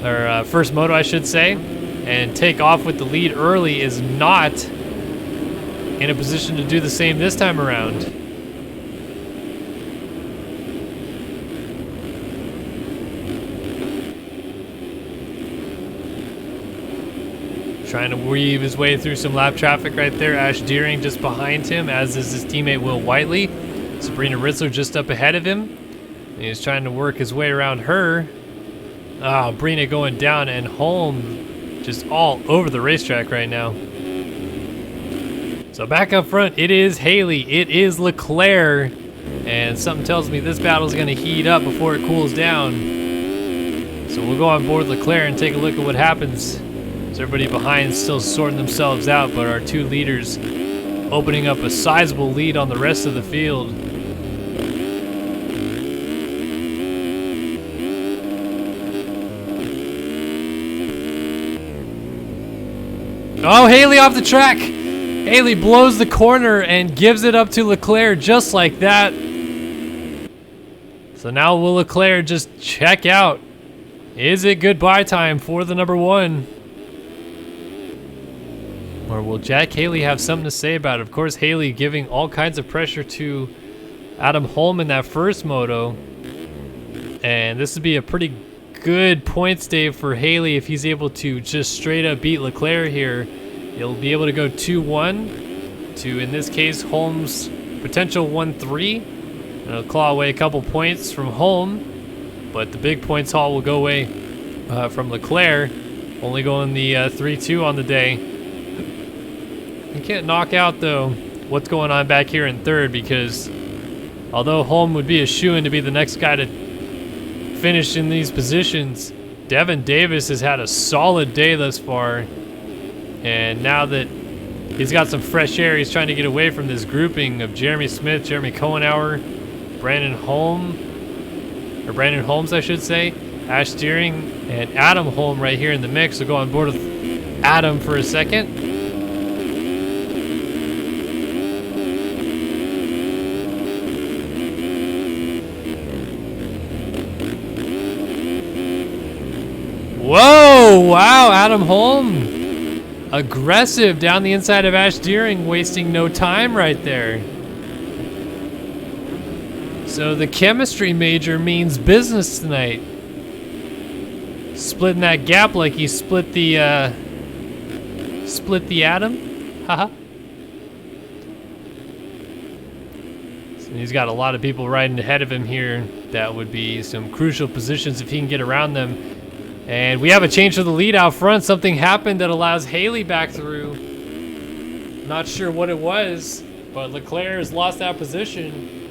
Or first moto, I should say. And take off with the lead early is not in a position to do the same this time around. Trying to weave his way through some lap traffic right there. Ash Deering just behind him, as is his teammate Will Whiteley. Sabrina Ritzler just up ahead of him. And he's trying to work his way around her. Brina going down, and Holm just all over the racetrack right now. So back up front, it is Haley, it is Leclerc, and something tells me this battle is going to heat up before it cools down. So we'll go on board Leclerc and take a look at what happens. So everybody behind still sorting themselves out, but our two leaders opening up a sizable lead on the rest of the field. Oh, Haley off the track. Haley blows the corner and gives it up to Leclerc just like that. So now will Leclerc just check out? Is it goodbye time for the number one? Or will Jack Haley have something to say about it? Of course, Haley giving all kinds of pressure to Adam Holm in that first moto. And this would be a pretty good points day for Haley if he's able to just straight up beat Leclerc here. He'll be able to go 2-1 to, in this case, Holm's potential 1-3. And he'll claw away a couple points from Holm, but the big points haul will go away from Leclerc, only going the 3-2 on the day. You can't knock out, though, what's going on back here in third, because although Holm would be a shoo-in to be the next guy to finish in these positions, Devin Davis has had a solid day thus far, and now that he's got some fresh air, he's trying to get away from this grouping of Jeremy Smith, Jeremy Kohenauer, Brandon Holmes, I should say, Ash Deering, and Adam Holm right here in the mix. So go on board with Adam for a second. Whoa, wow, Adam Holm. Aggressive down the inside of Ash Deering, wasting no time right there. So the chemistry major means business tonight. Splitting that gap like he split the atom. Haha. So he's got a lot of people riding ahead of him here. That would be some crucial positions if he can get around them. And we have a change to the lead out front. Something happened that allows Haley back through. Not sure what it was, but Leclerc has lost that position.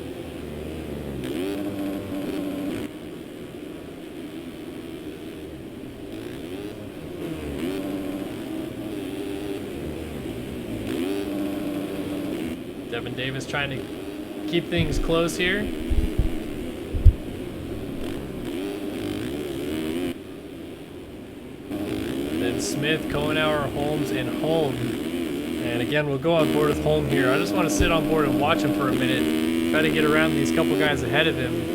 Devin Davis trying to keep things close here. Then Smith, Kohenauer, Holmes, and Holm. And again, we'll go on board with Holm here. I just want to sit on board and watch him for a minute. Try to get around these couple guys ahead of him.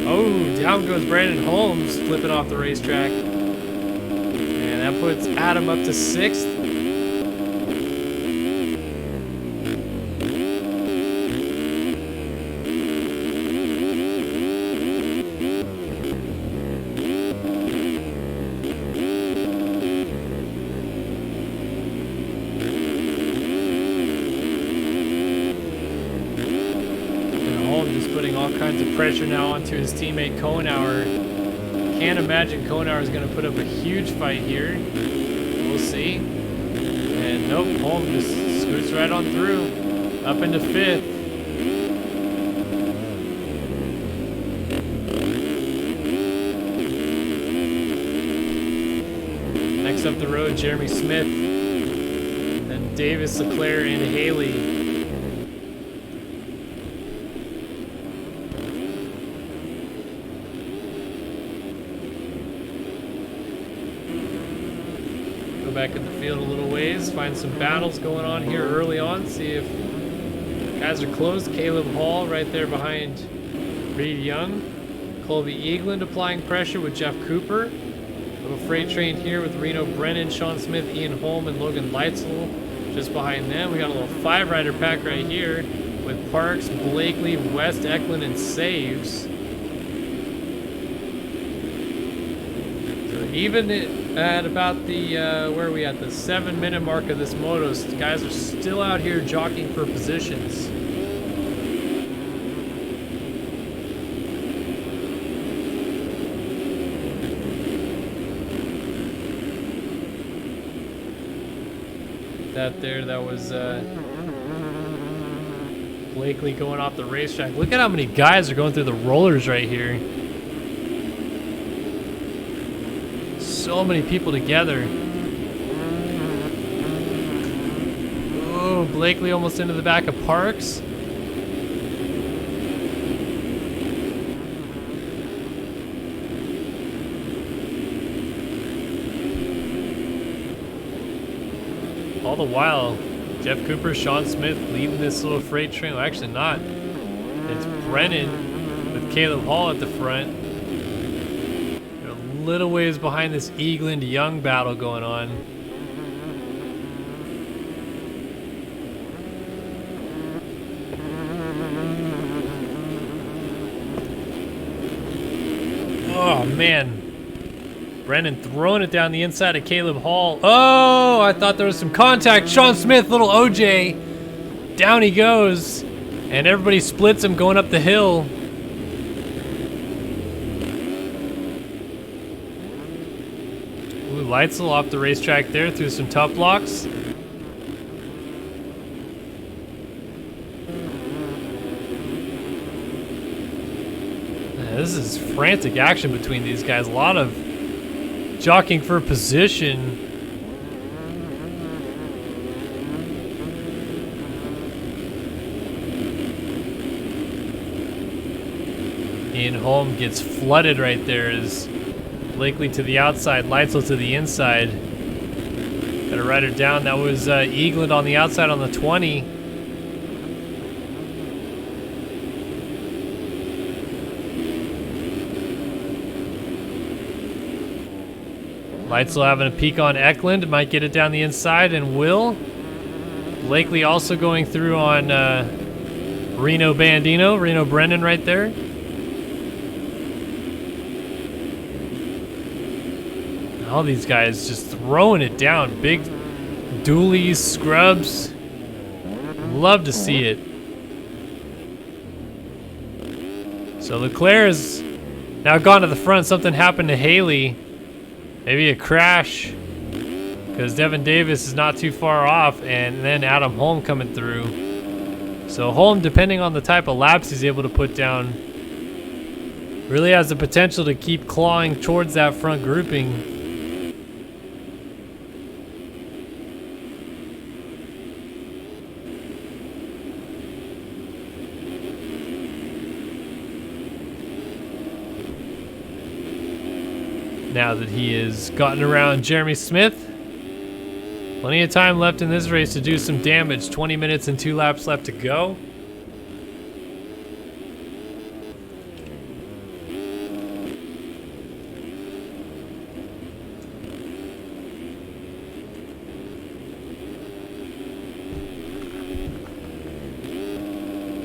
Oh, down goes Brandon Holmes, flipping off the racetrack. And that puts Adam up to 6th. All kinds of pressure now onto his teammate Kohenauer. Can't imagine Kohenauer is going to put up a huge fight here. We'll see. And nope, Holm just scoots right on through, up into 5th. Next up the road, Jeremy Smith, then Davis, Leclerc, and Haley. Back in the field a little ways, find some battles going on here early on, see if guys are close. Caleb Hall right there behind Reed Young. Colby Eklund applying pressure with Jeff Cooper. Little freight train here with Reno Brennan, Sean Smith, Ian Holm, and Logan Leitzel just behind them. We got a little 5-rider pack right here with Parks, Blakely, West, Eklund, and Saves. So even at about the, where are we at? The 7-minute mark of this moto, guys are still out here jockeying for positions. That was Blakely going off the racetrack. Look at how many guys are going through the rollers right here. So many people together. Oh, Blakely almost into the back of Parks. All the while, Jeff Cooper, Sean Smith leading this little freight train. Well, actually not. It's Brennan with Caleb Hall at the front. They're a little ways behind this Eklund-Young battle going on. Oh, man. Brennan throwing it down the inside of Caleb Hall. Oh, I thought there was some contact. Sean Smith, little OJ. Down he goes. And everybody splits him going up the hill. Ooh, Leitzel off the racetrack there through some tough blocks. This is frantic action between these guys. A lot of jockeying for position. Ian Holm gets flooded right there as Blakely to the outside, Leitzel to the inside. Got a rider down. That was Eklund on the outside on the 20. Leitzel having a peek on Eklund, might get it down the inside and will. Blakely also going through on Reno Brennan right there. All these guys just throwing it down. Big dualies, scrubs. Love to see it. So Leclerc has now gone to the front. Something happened to Haley. Maybe a crash. Because Devin Davis is not too far off. And then Adam Holm coming through. So Holm, depending on the type of laps he's able to put down, really has the potential to keep clawing towards that front grouping. Now that he has gotten around Jeremy Smith. Plenty of time left in this race to do some damage. 20 minutes and 2 laps left to go.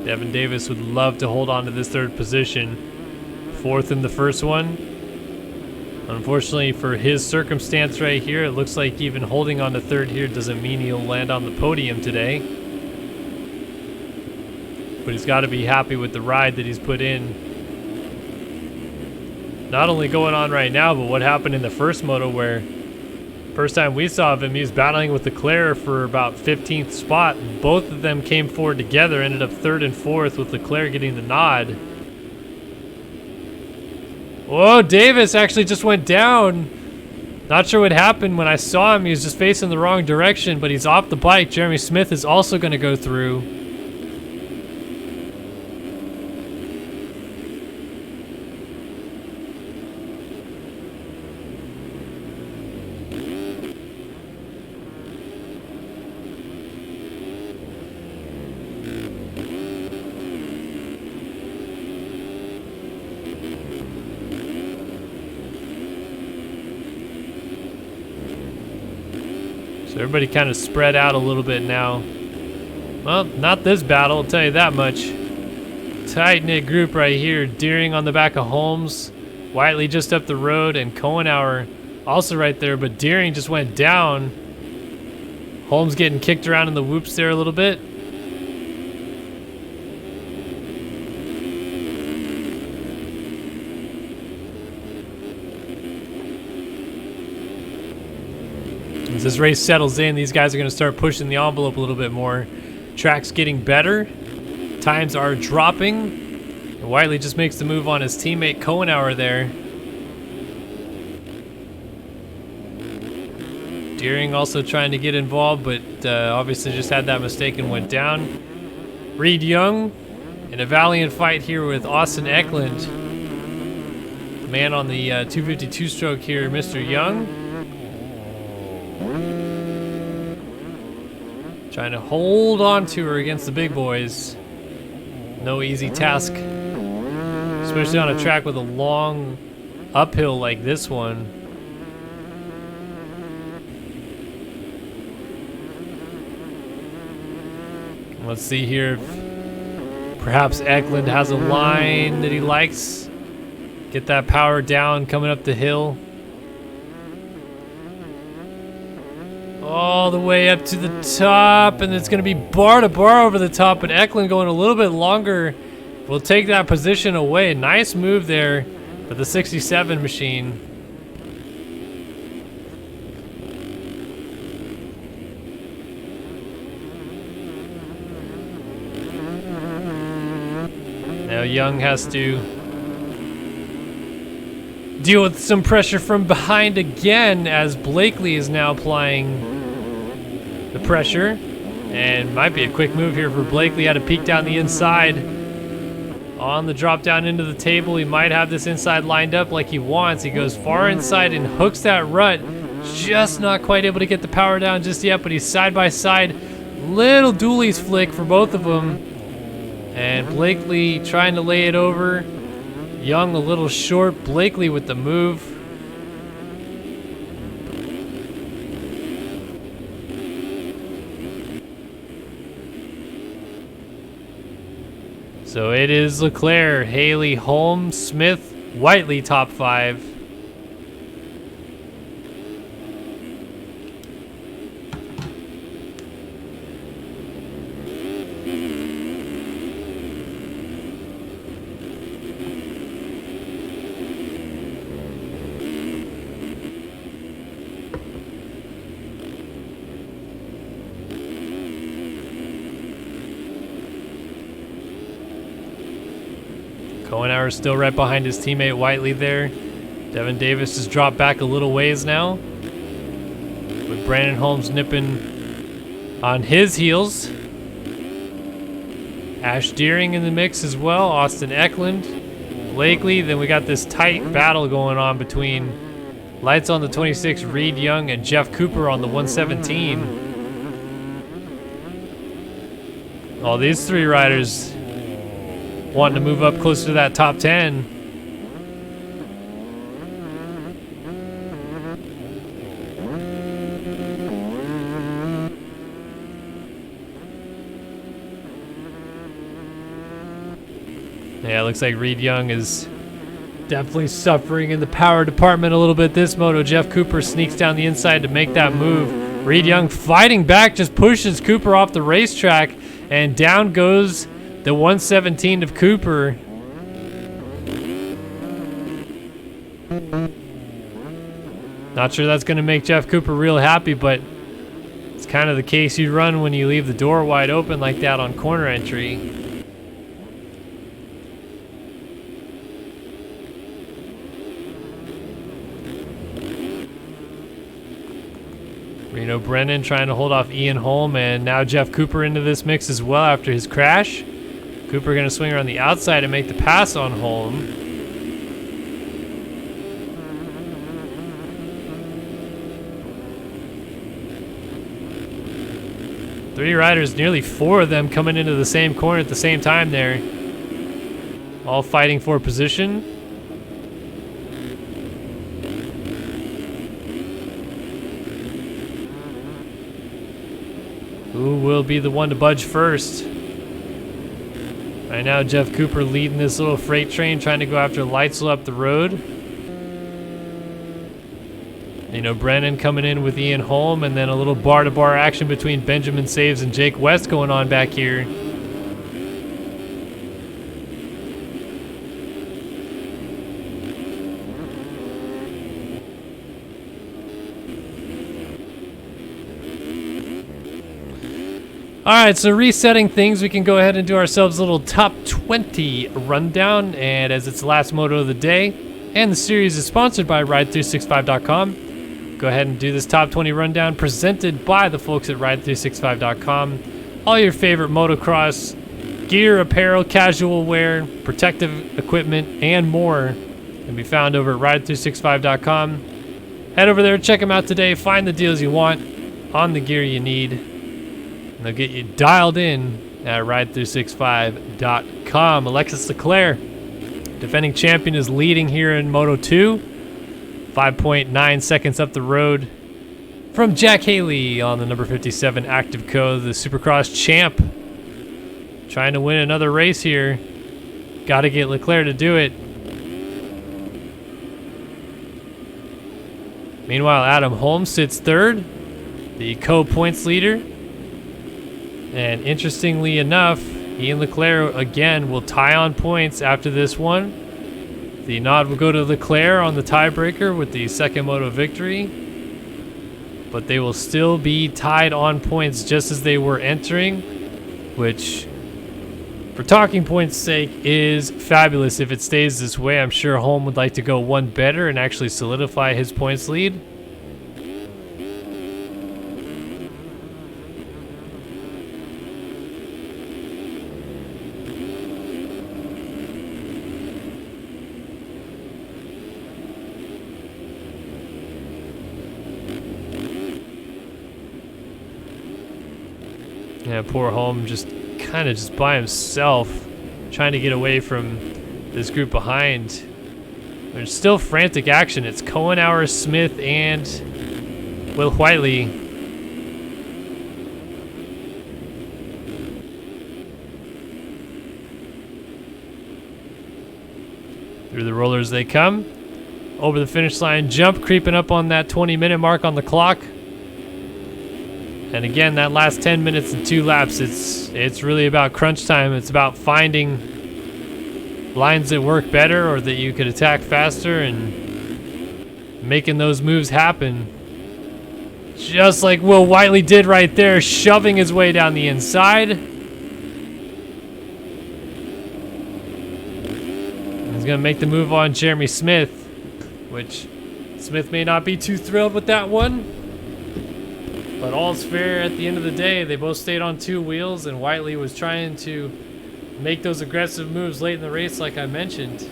Devon Davis would love to hold on to this third position. Fourth in the first one. Unfortunately for his circumstance right here, it looks like even holding on to third here doesn't mean he'll land on the podium today. But he's got to be happy with the ride that he's put in. Not only going on right now, but what happened in the first moto where first time we saw of him, he was battling with Leclerc for about 15th spot. Both of them came forward together, ended up third and fourth with Leclerc getting the nod. Whoa, Davis actually just went down. Not sure what happened when I saw him. He was just facing the wrong direction, but he's off the bike. Jeremy Smith is also going to go through. So everybody kind of spread out a little bit now. Well, not this battle, I'll tell you that much. Tight-knit group right here. Deering on the back of Holmes. Whiteley just up the road, and Cohenauer also right there, but Deering just went down. Holmes getting kicked around in the whoops there a little bit. As this race settles in, these guys are going to start pushing the envelope a little bit more. Track's getting better. Times are dropping. And Whiteley just makes the move on his teammate Cohenauer there. Deering also trying to get involved, but obviously just had that mistake and went down. Reed Young in a valiant fight here with Austin Eklund. The man on the 252 stroke here, Mr. Young. Trying to hold on to her against the big boys. No easy task, especially on a track with a long uphill like this one. Let's see here if perhaps Eklund has a line that he likes. Get that power down coming up the hill. All the way up to the top, and it's going to be bar to bar over the top, but Eklund going a little bit longer will take that position away. Nice move there for the 67 machine. Now Young has to deal with some pressure from behind again, as Blakely is now applying the pressure, and might be a quick move here for Blakely. Had to peek down the inside on the drop down into the table. He might have this inside lined up like he wants. He goes far inside and hooks that rut. Just not quite able to get the power down just yet, but he's side by side. Little dualies flick for both of them, and Blakely trying to lay it over. Young a little short. Blakely with the move. So it is Leclerc, Haley, Holmes, Smith, Whiteley top 5. Cohenauer still right behind his teammate Whiteley there. Devin Davis has dropped back a little ways now, with Brandon Holmes nipping on his heels. Ash Deering in the mix as well. Austin Eklund, Blakely. Then we got this tight battle going on between Lights on the 26, Reed Young, and Jeff Cooper on the 117. All these three riders wanting to move up closer to that top 10. Yeah, it looks like Reed Young is definitely suffering in the power department a little bit this moto. Jeff Cooper sneaks down the inside to make that move. Reed Young fighting back, just pushes Cooper off the racetrack, and down goes the 117 of Cooper. Not sure that's going to make Jeff Cooper real happy, but it's kind of the case you run when you leave the door wide open like that on corner entry. Reno Brennan trying to hold off Ian Holm, and now Jeff Cooper into this mix as well after his crash. Cooper going to swing around the outside and make the pass on Holm. Three riders, nearly four of them coming into the same corner at the same time there. All fighting for position. Who will be the one to budge first? Right now, Jeff Cooper leading this little freight train, trying to go after Leitzel up the road. You know, Brennan coming in with Ian Holm, and then a little bar-to-bar action between Benjamin Saves and Jake West going on back here. All right, so resetting things, we can go ahead and do ourselves a little top 20 rundown. And as it's the last moto of the day, and the series is sponsored by Ride365.com, go ahead and do this top 20 rundown presented by the folks at Ride365.com. All your favorite motocross gear, apparel, casual wear, protective equipment, and more can be found over at Ride365.com. Head over there, check them out today, find the deals you want on the gear you need. They'll get you dialed in at Ride365.com. Alexis Leclerc, defending champion, is leading here in Moto 2. 5.9 seconds up the road from Jack Haley on the number 57 Active Co., the Supercross champ. Trying to win another race here. Got to get Leclerc to do it. Meanwhile, Adam Holmes sits third, the co-points leader. And interestingly enough, Ian Leclerc again will tie on points after this one. The nod will go to Leclerc on the tiebreaker with the second moto victory. But they will still be tied on points just as they were entering, which, for talking points' sake, is fabulous. If it stays this way, I'm sure Holm would like to go one better and actually solidify his points lead. Yeah, poor Holm just kind of just by himself, trying to get away from this group behind. There's still frantic action. It's Cohenauer, Smith, and Will Whiteley. Through the rollers they come. Over the finish line, jump, creeping up on that 20-minute mark on the clock. And again, that last 10 minutes and 2 laps, it's really about crunch time. It's about finding lines that work better or that you could attack faster and making those moves happen. Just like Will Whiteley did right there, shoving his way down the inside. He's going to make the move on Jeremy Smith, which Smith may not be too thrilled with that one. But all's fair at the end of the day. They both stayed on two wheels, and Whiteley was trying to make those aggressive moves late in the race like I mentioned.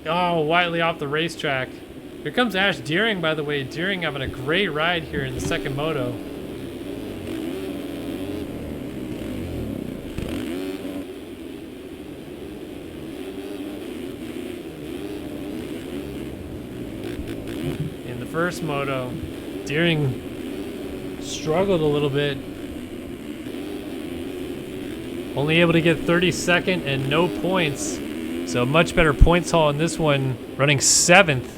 Oh, Whiteley off the racetrack. Here comes Ash Deering, by the way. Deering having a great ride here in the second moto. In the first moto, Deering struggled a little bit. Only able to get 32nd and no points. So much better points haul in this one, running 7th.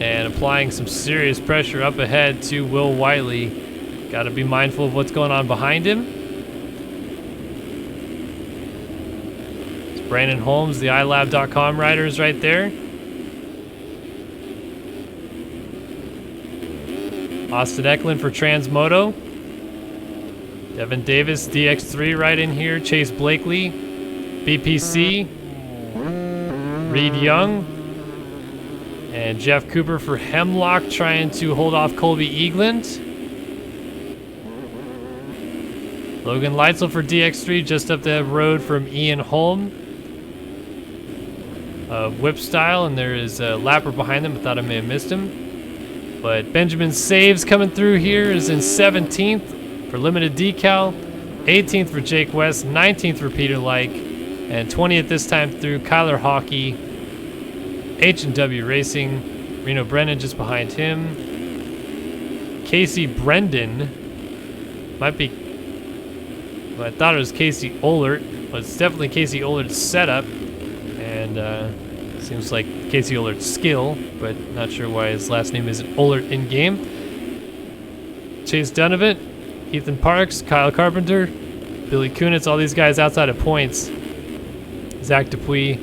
And applying some serious pressure up ahead to Will Whiteley. Got to be mindful of what's going on behind him. It's Brandon Holmes, the iLab.com riders right there. Austin Eklund for Transmoto. Devin Davis, DX3 right in here. Chase Blakely, BPC. Reed Young. And Jeff Cooper for Hemlock trying to hold off Colby Eklund. Logan Leitzel for DX3 just up the road from Ian Holm. Whip style, and there is a lapper behind them. I thought I may have missed him. But Benjamin Saves coming through here is in 17th. For limited decal, 18th for Jake West, 19th for Peter Like, and 20th this time through Kyler Hockey, H&W Racing, Reno Brennan just behind him, Casey Brendan, might be, well, I thought it was Casey Ohlert, but it's definitely Casey Ohlert's setup, and seems like Casey Ohlert's skill, but not sure why his last name isn't Ohlert in game. Chase Donovan, Ethan Parks, Kyle Carpenter, Billy Kunitz, all these guys outside of points. Zach Dupuis,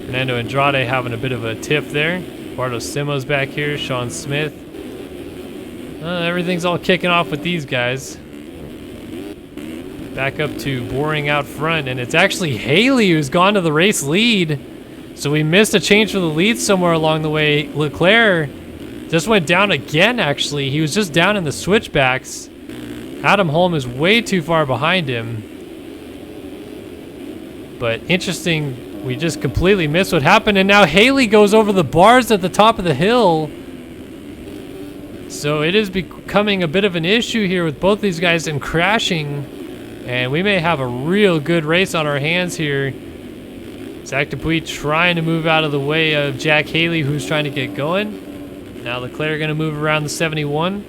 Fernando Andrade having a bit of a tiff there. Bardo Simo's back here, Sean Smith. Everything's all kicking off with these guys. Back up to Boring out front, and it's actually Haley who's gone to the race lead. So we missed a change for the lead somewhere along the way. Leclerc just went down again, actually. He was just down in the switchbacks. Adam Holm is way too far behind him. But interesting, we just completely missed what happened, and now Haley goes over the bars at the top of the hill. So it is becoming a bit of an issue here with both these guys and crashing, and we may have a real good race on our hands here. Zach Dupuis trying to move out of the way of Jack Haley, who's trying to get going. Now Leclerc going to move around the 71.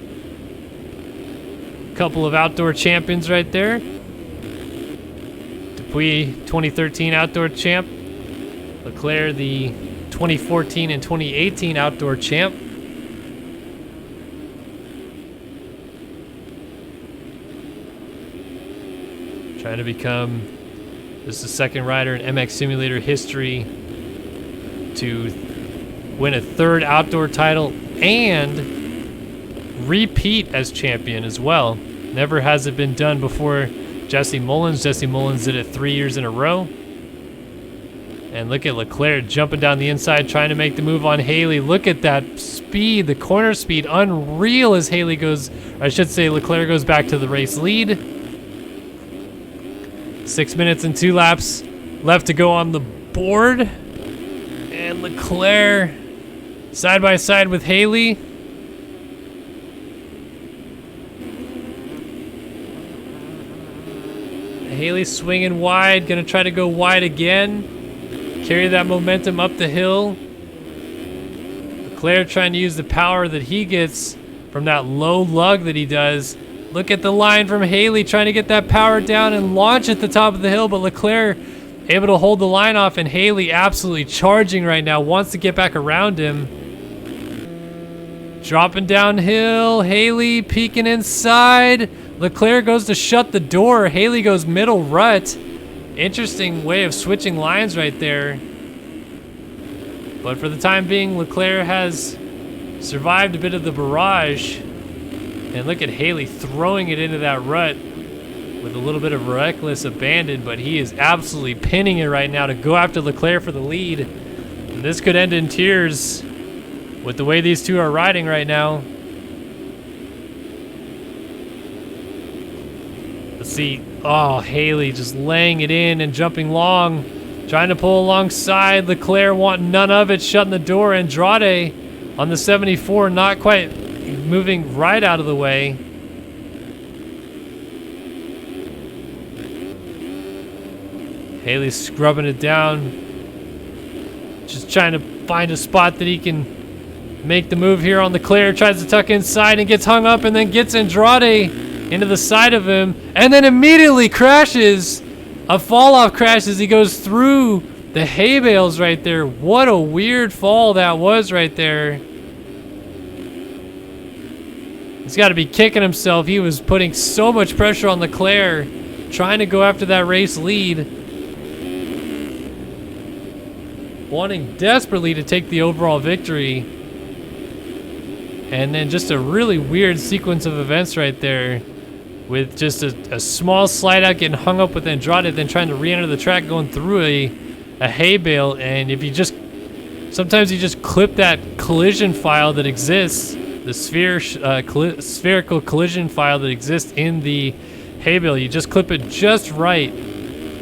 Couple of outdoor champions right there. Dupuis, 2013 outdoor champ. Leclerc, the 2014 and 2018 outdoor champ. Trying to become just the second rider in MX Simulator history to win a third outdoor title and repeat as champion as well. Never has it been done before. Jesse Mullins. Jesse Mullins did it 3 years in a row. And look at Leclerc jumping down the inside, trying to make the move on Haley. Look at that speed, the corner speed, unreal as Haley goes, or I should say Leclerc goes back to the race lead. 6 minutes and 2 laps left to go on the board. And Leclerc side by side with Haley. Haley swinging wide, gonna try to go wide again. Carry that momentum up the hill. Leclerc trying to use the power that he gets from that low lug that he does. Look at the line from Haley trying to get that power down and launch at the top of the hill, but Leclerc able to hold the line off, and Haley absolutely charging right now, wants to get back around him. Dropping downhill, Haley peeking inside. Leclerc goes to shut the door. Haley goes middle rut. Interesting way of switching lines right there. But for the time being, Leclerc has survived a bit of the barrage. And look at Haley throwing it into that rut with a little bit of reckless abandon, but he is absolutely pinning it right now to go after Leclerc for the lead. And this could end in tears with the way these two are riding right now. Let's see. Oh, Haley just laying it in and jumping long, trying to pull alongside. Leclerc wanting none of it, shutting the door. Andrade on the 74, not quite moving right out of the way. Haley's scrubbing it down, just trying to find a spot that he can make the move here on Leclerc. Tries to tuck inside and gets hung up, and then gets Andrade into the side of him, and then immediately crashes. A fall-off crash as he goes through the hay bales right there. What a weird fall that was right there. He's got to be kicking himself. He was putting so much pressure on Leclerc, trying to go after that race lead, wanting desperately to take the overall victory. And then just a really weird sequence of events right there, with just a small slide out, getting hung up with Andrade, then trying to re-enter the track, going through a hay bale. And if you just, sometimes you just clip that collision file that exists, the spherical collision file that exists in the hay bale, you just clip it just right,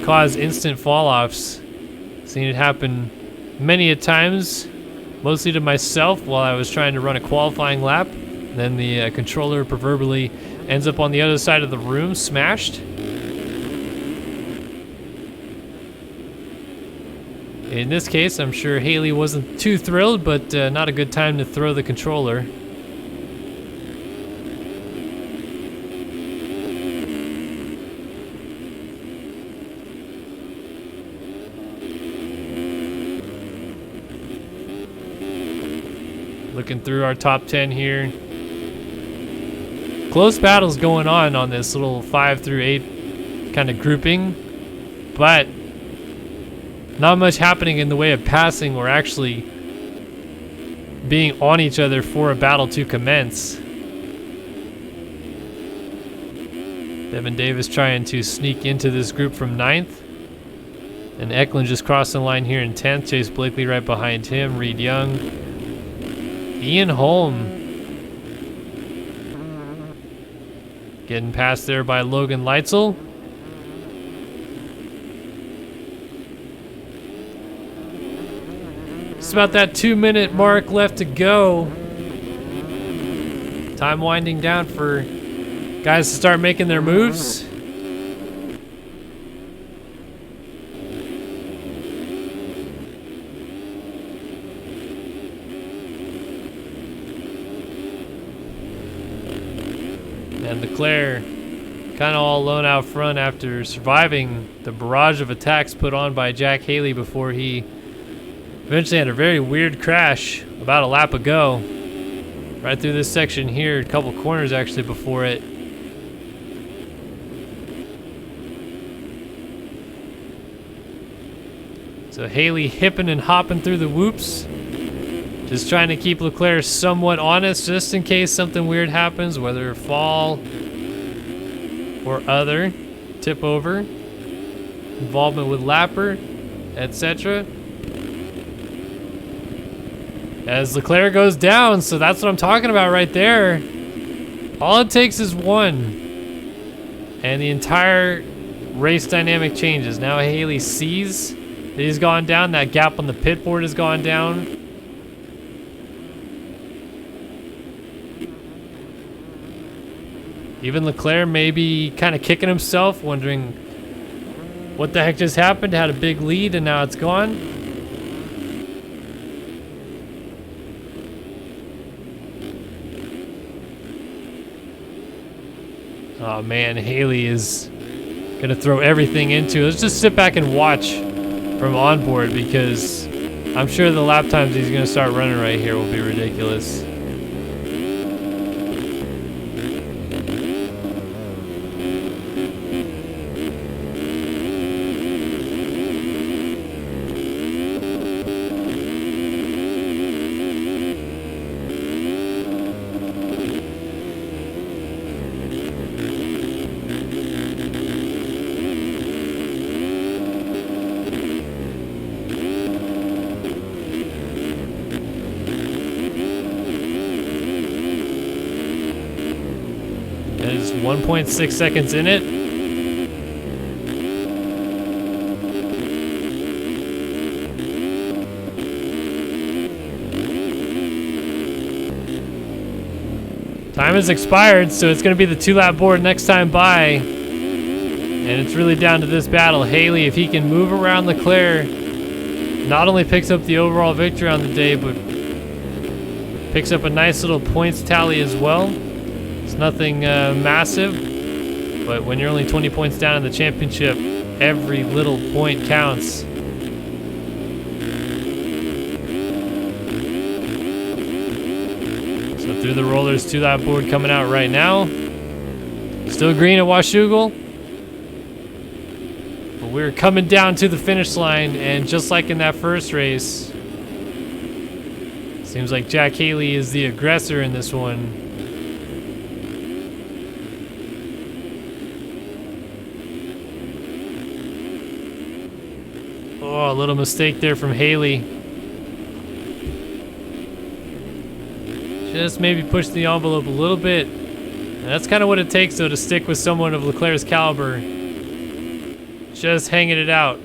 cause instant fall-offs. Seen it happen many a times, mostly to myself while I was trying to run a qualifying lap. Then the controller proverbially ends up on the other side of the room, smashed. In this case, I'm sure Haley wasn't too thrilled, but not a good time to throw the controller. Looking through our top 10 here. Close battles going on this little 5 through 8 kind of grouping, but not much happening in the way of passing or actually being on each other for a battle to commence. Devin Davis trying to sneak into this group from 9th. And Eklund just crossing the line here in 10th. Chase Blakely right behind him. Reed Young. Ian Holm getting passed there by Logan Leitzel. It's about that 2-minute mark left to go. Time winding down for guys to start making their moves. And Leclerc kind of all alone out front after surviving the barrage of attacks put on by Jack Haley before he eventually had a very weird crash about a lap ago. Right through this section here, a couple corners actually before it. So Haley hipping and hopping through the whoops, just trying to keep Leclerc somewhat honest just in case something weird happens, whether fall or other, tip over, involvement with lapper, etc. As Leclerc goes down, so that's what I'm talking about right there. All it takes is one, and the entire race dynamic changes. Now Haley sees that he's gone down, that gap on the pit board has gone down. Even Leclerc may be kind of kicking himself, wondering what the heck just happened. Had a big lead and now it's gone. Oh man, Haley is gonna throw everything into it. Let's just sit back and watch from onboard, because I'm sure the lap times he's gonna start running right here will be ridiculous. is 1.6 seconds in it. Time has expired, so it's going to be the 2-lap board next time by. And it's really down to this battle. Haley, if he can move around Leclerc, not only picks up the overall victory on the day, but picks up a nice little points tally as well. It's nothing massive, but when you're only 20 points down in the championship, every little point counts. Through the rollers, 2-lap board coming out right now. Still green at Washougal. But we're coming down to the finish line, and just like in that first race, seems like Jack Haley is the aggressor in this one. Oh, a little mistake there from Haley. Just maybe push the envelope a little bit. And that's kind of what it takes, though, to stick with someone of Leclerc's caliber. Just hanging it out.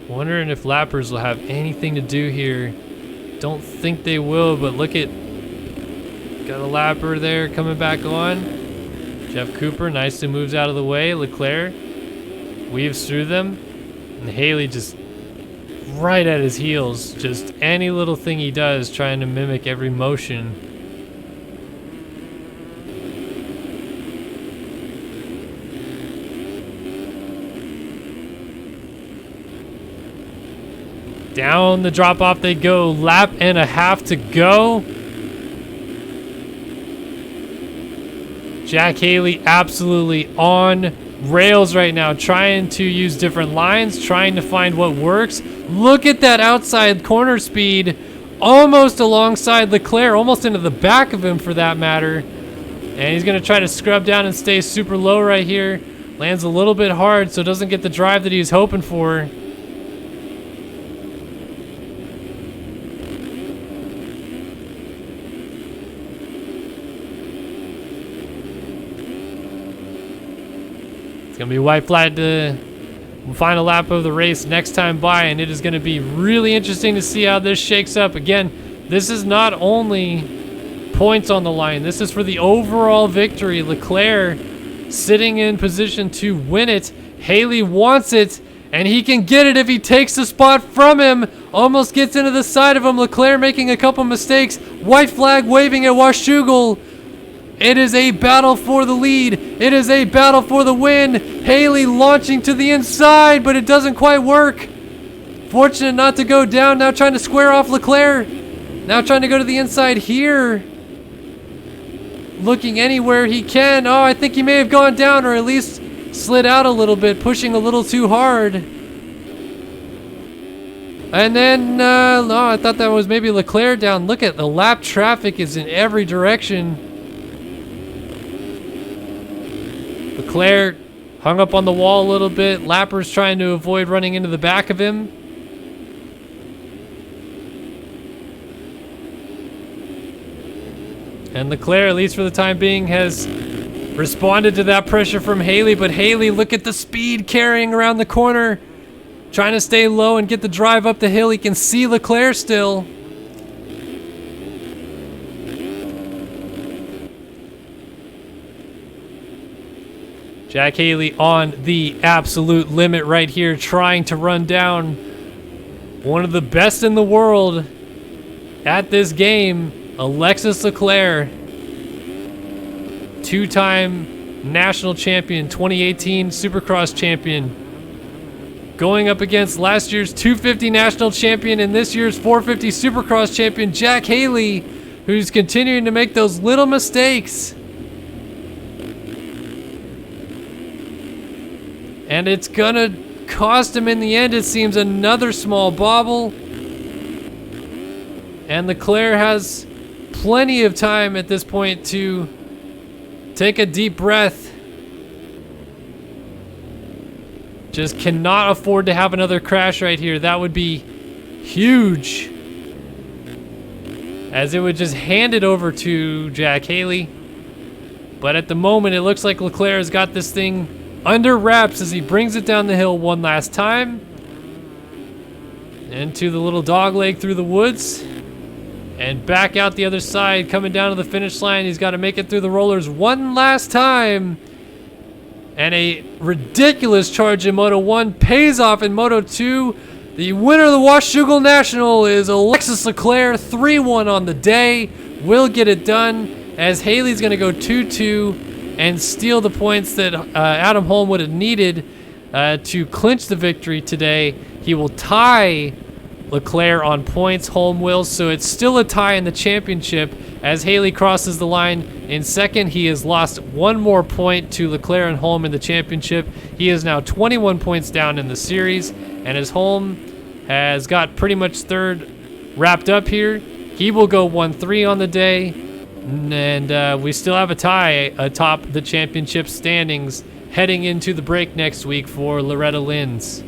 Wondering if lappers will have anything to do here. Don't think they will, but look at... Got a lapper there coming back on. Jeff Cooper nicely moves out of the way. Leclerc weaves through them. And Haley just right at his heels. Just any little thing he does trying to mimic every motion. Down the drop off they go. Lap and a half to go. Jack Haley absolutely on rails right now, trying to use different lines, trying to find what works. Look at that outside corner speed, almost alongside Leclerc, almost into the back of him for that matter. And he's going to try to scrub down and stay super low right here. Lands a little bit hard, so doesn't get the drive that he was hoping for. It's going to be white flag to final lap of the race next time by, and it is going to be really interesting to see how this shakes up. Again, this is not only points on the line. This is for the overall victory. Leclerc sitting in position to win it. Haley wants it, and he can get it if he takes the spot from him. Almost gets into the side of him. Leclerc making a couple mistakes. White flag waving at Washougal. It is a battle for the lead. It is a battle for the win. Haley launching to the inside, but it doesn't quite work. Fortunate not to go down. Now trying to square off Leclerc. Now trying to go to the inside here. Looking anywhere he can. Oh, I think he may have gone down, or at least slid out a little bit, pushing a little too hard. And then, oh, I thought that was maybe Leclerc down. Look at the lap traffic is in every direction. Leclerc hung up on the wall a little bit. Lapper's trying to avoid running into the back of him. And Leclerc, at least for the time being, has responded to that pressure from Haley. But Haley, look at the speed carrying around the corner. Trying to stay low and get the drive up the hill. He can see Leclerc still. Jack Haley on the absolute limit right here, trying to run down one of the best in the world at this game, Alexis Leclerc, two-time national champion, 2018 Supercross champion, going up against last year's 250 national champion and this year's 450 Supercross champion, Jack Haley, who's continuing to make those little mistakes. And it's gonna cost him in the end, it seems, another small bobble. And Leclerc has plenty of time at this point to take a deep breath Just cannot afford to have another crash right here. That would be huge, as it would just hand it over to Jack Haley. But at the moment, it looks like Leclerc has got this thing under wraps as he brings it down the hill one last time. Into the little dog leg through the woods. And back out the other side, coming down to the finish line. He's got to make it through the rollers one last time. And a ridiculous charge in Moto 1 pays off in Moto 2. The winner of the Washougal National is Alexis Leclerc, 3-1 on the day. Will get it done, as Haley's going to go 2-2 and steal the points that Adam Holm would have needed to clinch the victory today. He will tie Leclerc on points, Holm will, so it's still a tie in the championship. As Haley crosses the line in second, he has lost one more point to Leclerc and Holm in the championship. He is now 21 points down in the series, and as Holm has got pretty much third wrapped up here, he will go 1-3 on the day, and we still have a tie atop the championship standings heading into the break next week for Loretta Lynn's.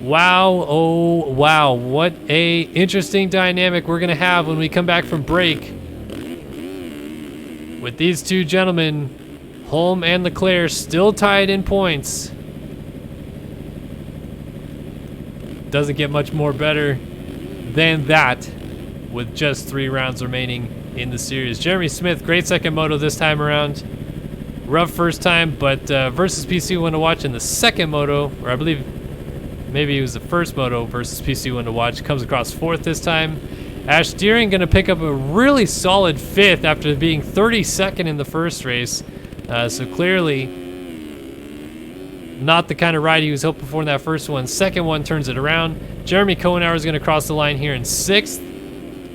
Wow, oh wow, what a interesting dynamic we're gonna have when we come back from break with these two gentlemen, Holm and Leclerc, still tied in points. Doesn't get much more better than that with just 3 rounds remaining in the series. Jeremy Smith, great second moto this time around. Rough first time, but versus PC one to watch in the second moto, or I believe maybe it was the first moto versus PC one to watch, comes across 4th this time. Ash Deering going to pick up a really solid 5th after being 32nd in the first race. So clearly not the kind of ride he was hoping for in that first one. Second one turns it around. Jeremy Cohenauer is going to cross the line here in 6th.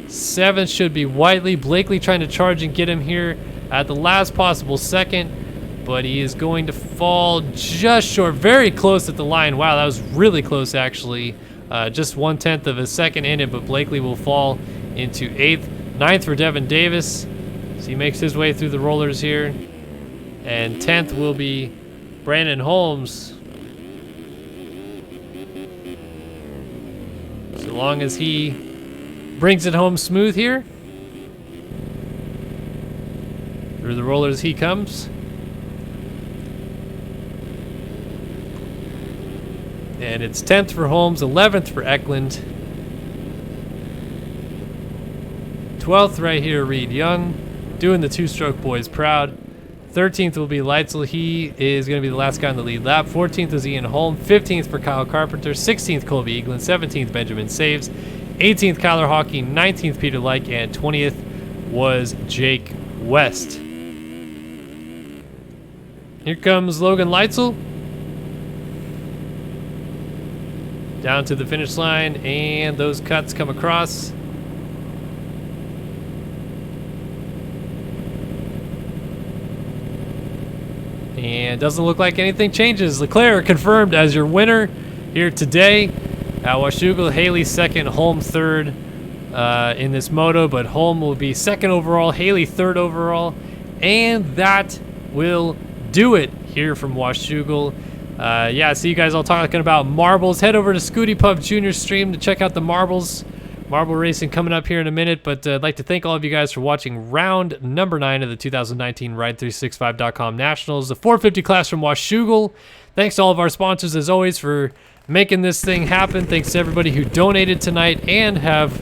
7th should be Whiteley. Blakely trying to charge and get him here at the last possible second, but he is going to fall just short, very close at the line. Wow, that was really close actually. Just 1/10 of a second in it, but Blakely will fall into 8th. 9th for Devin Davis, so he makes his way through the rollers here. And 10th will be Brandon Holmes. So long as he brings it home smooth here. Through the rollers he comes. And it's 10th for Holmes, 11th for Eklund. 12th right here, Reed Young, doing the two-stroke boys proud. 13th will be Leitzel. He is going to be the last guy on the lead lap. 14th is Ian Holm. 15th for Kyle Carpenter. 16th, Colby Eklund. 17th, Benjamin Saves. 18th, Kyler Hockey. 19th, Peter Like. And 20th was Jake West. Here comes Logan Leitzel. Down to the finish line, and those cuts come across. And doesn't look like anything changes. Leclerc confirmed as your winner here today. Washougal, Haley second, Holm third in this moto, but Holm will be second overall, Haley third overall, and that will do it here from Washougal. Yeah, see you guys all talking about marbles. Head over to Scooty Pub Junior stream to check out the marble racing coming up here in a minute. But I'd like to thank all of you guys for watching round number 9 of the 2019 Ride365.com Nationals, the 450 class from Washougal. Thanks to all of our sponsors as always for making this thing happen. Thanks to everybody who donated tonight and have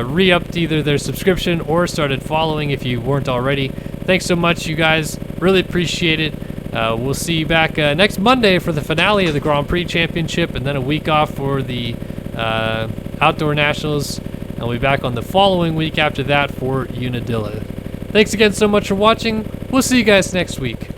re-upped either their subscription or started following if you weren't already. Thanks so much, you guys. Really appreciate it. We'll see you back next Monday for the finale of the Grand Prix Championship, and then a week off for the Outdoor Nationals. And we'll be back on the following week after that for Unadilla. Thanks again so much for watching. We'll see you guys next week.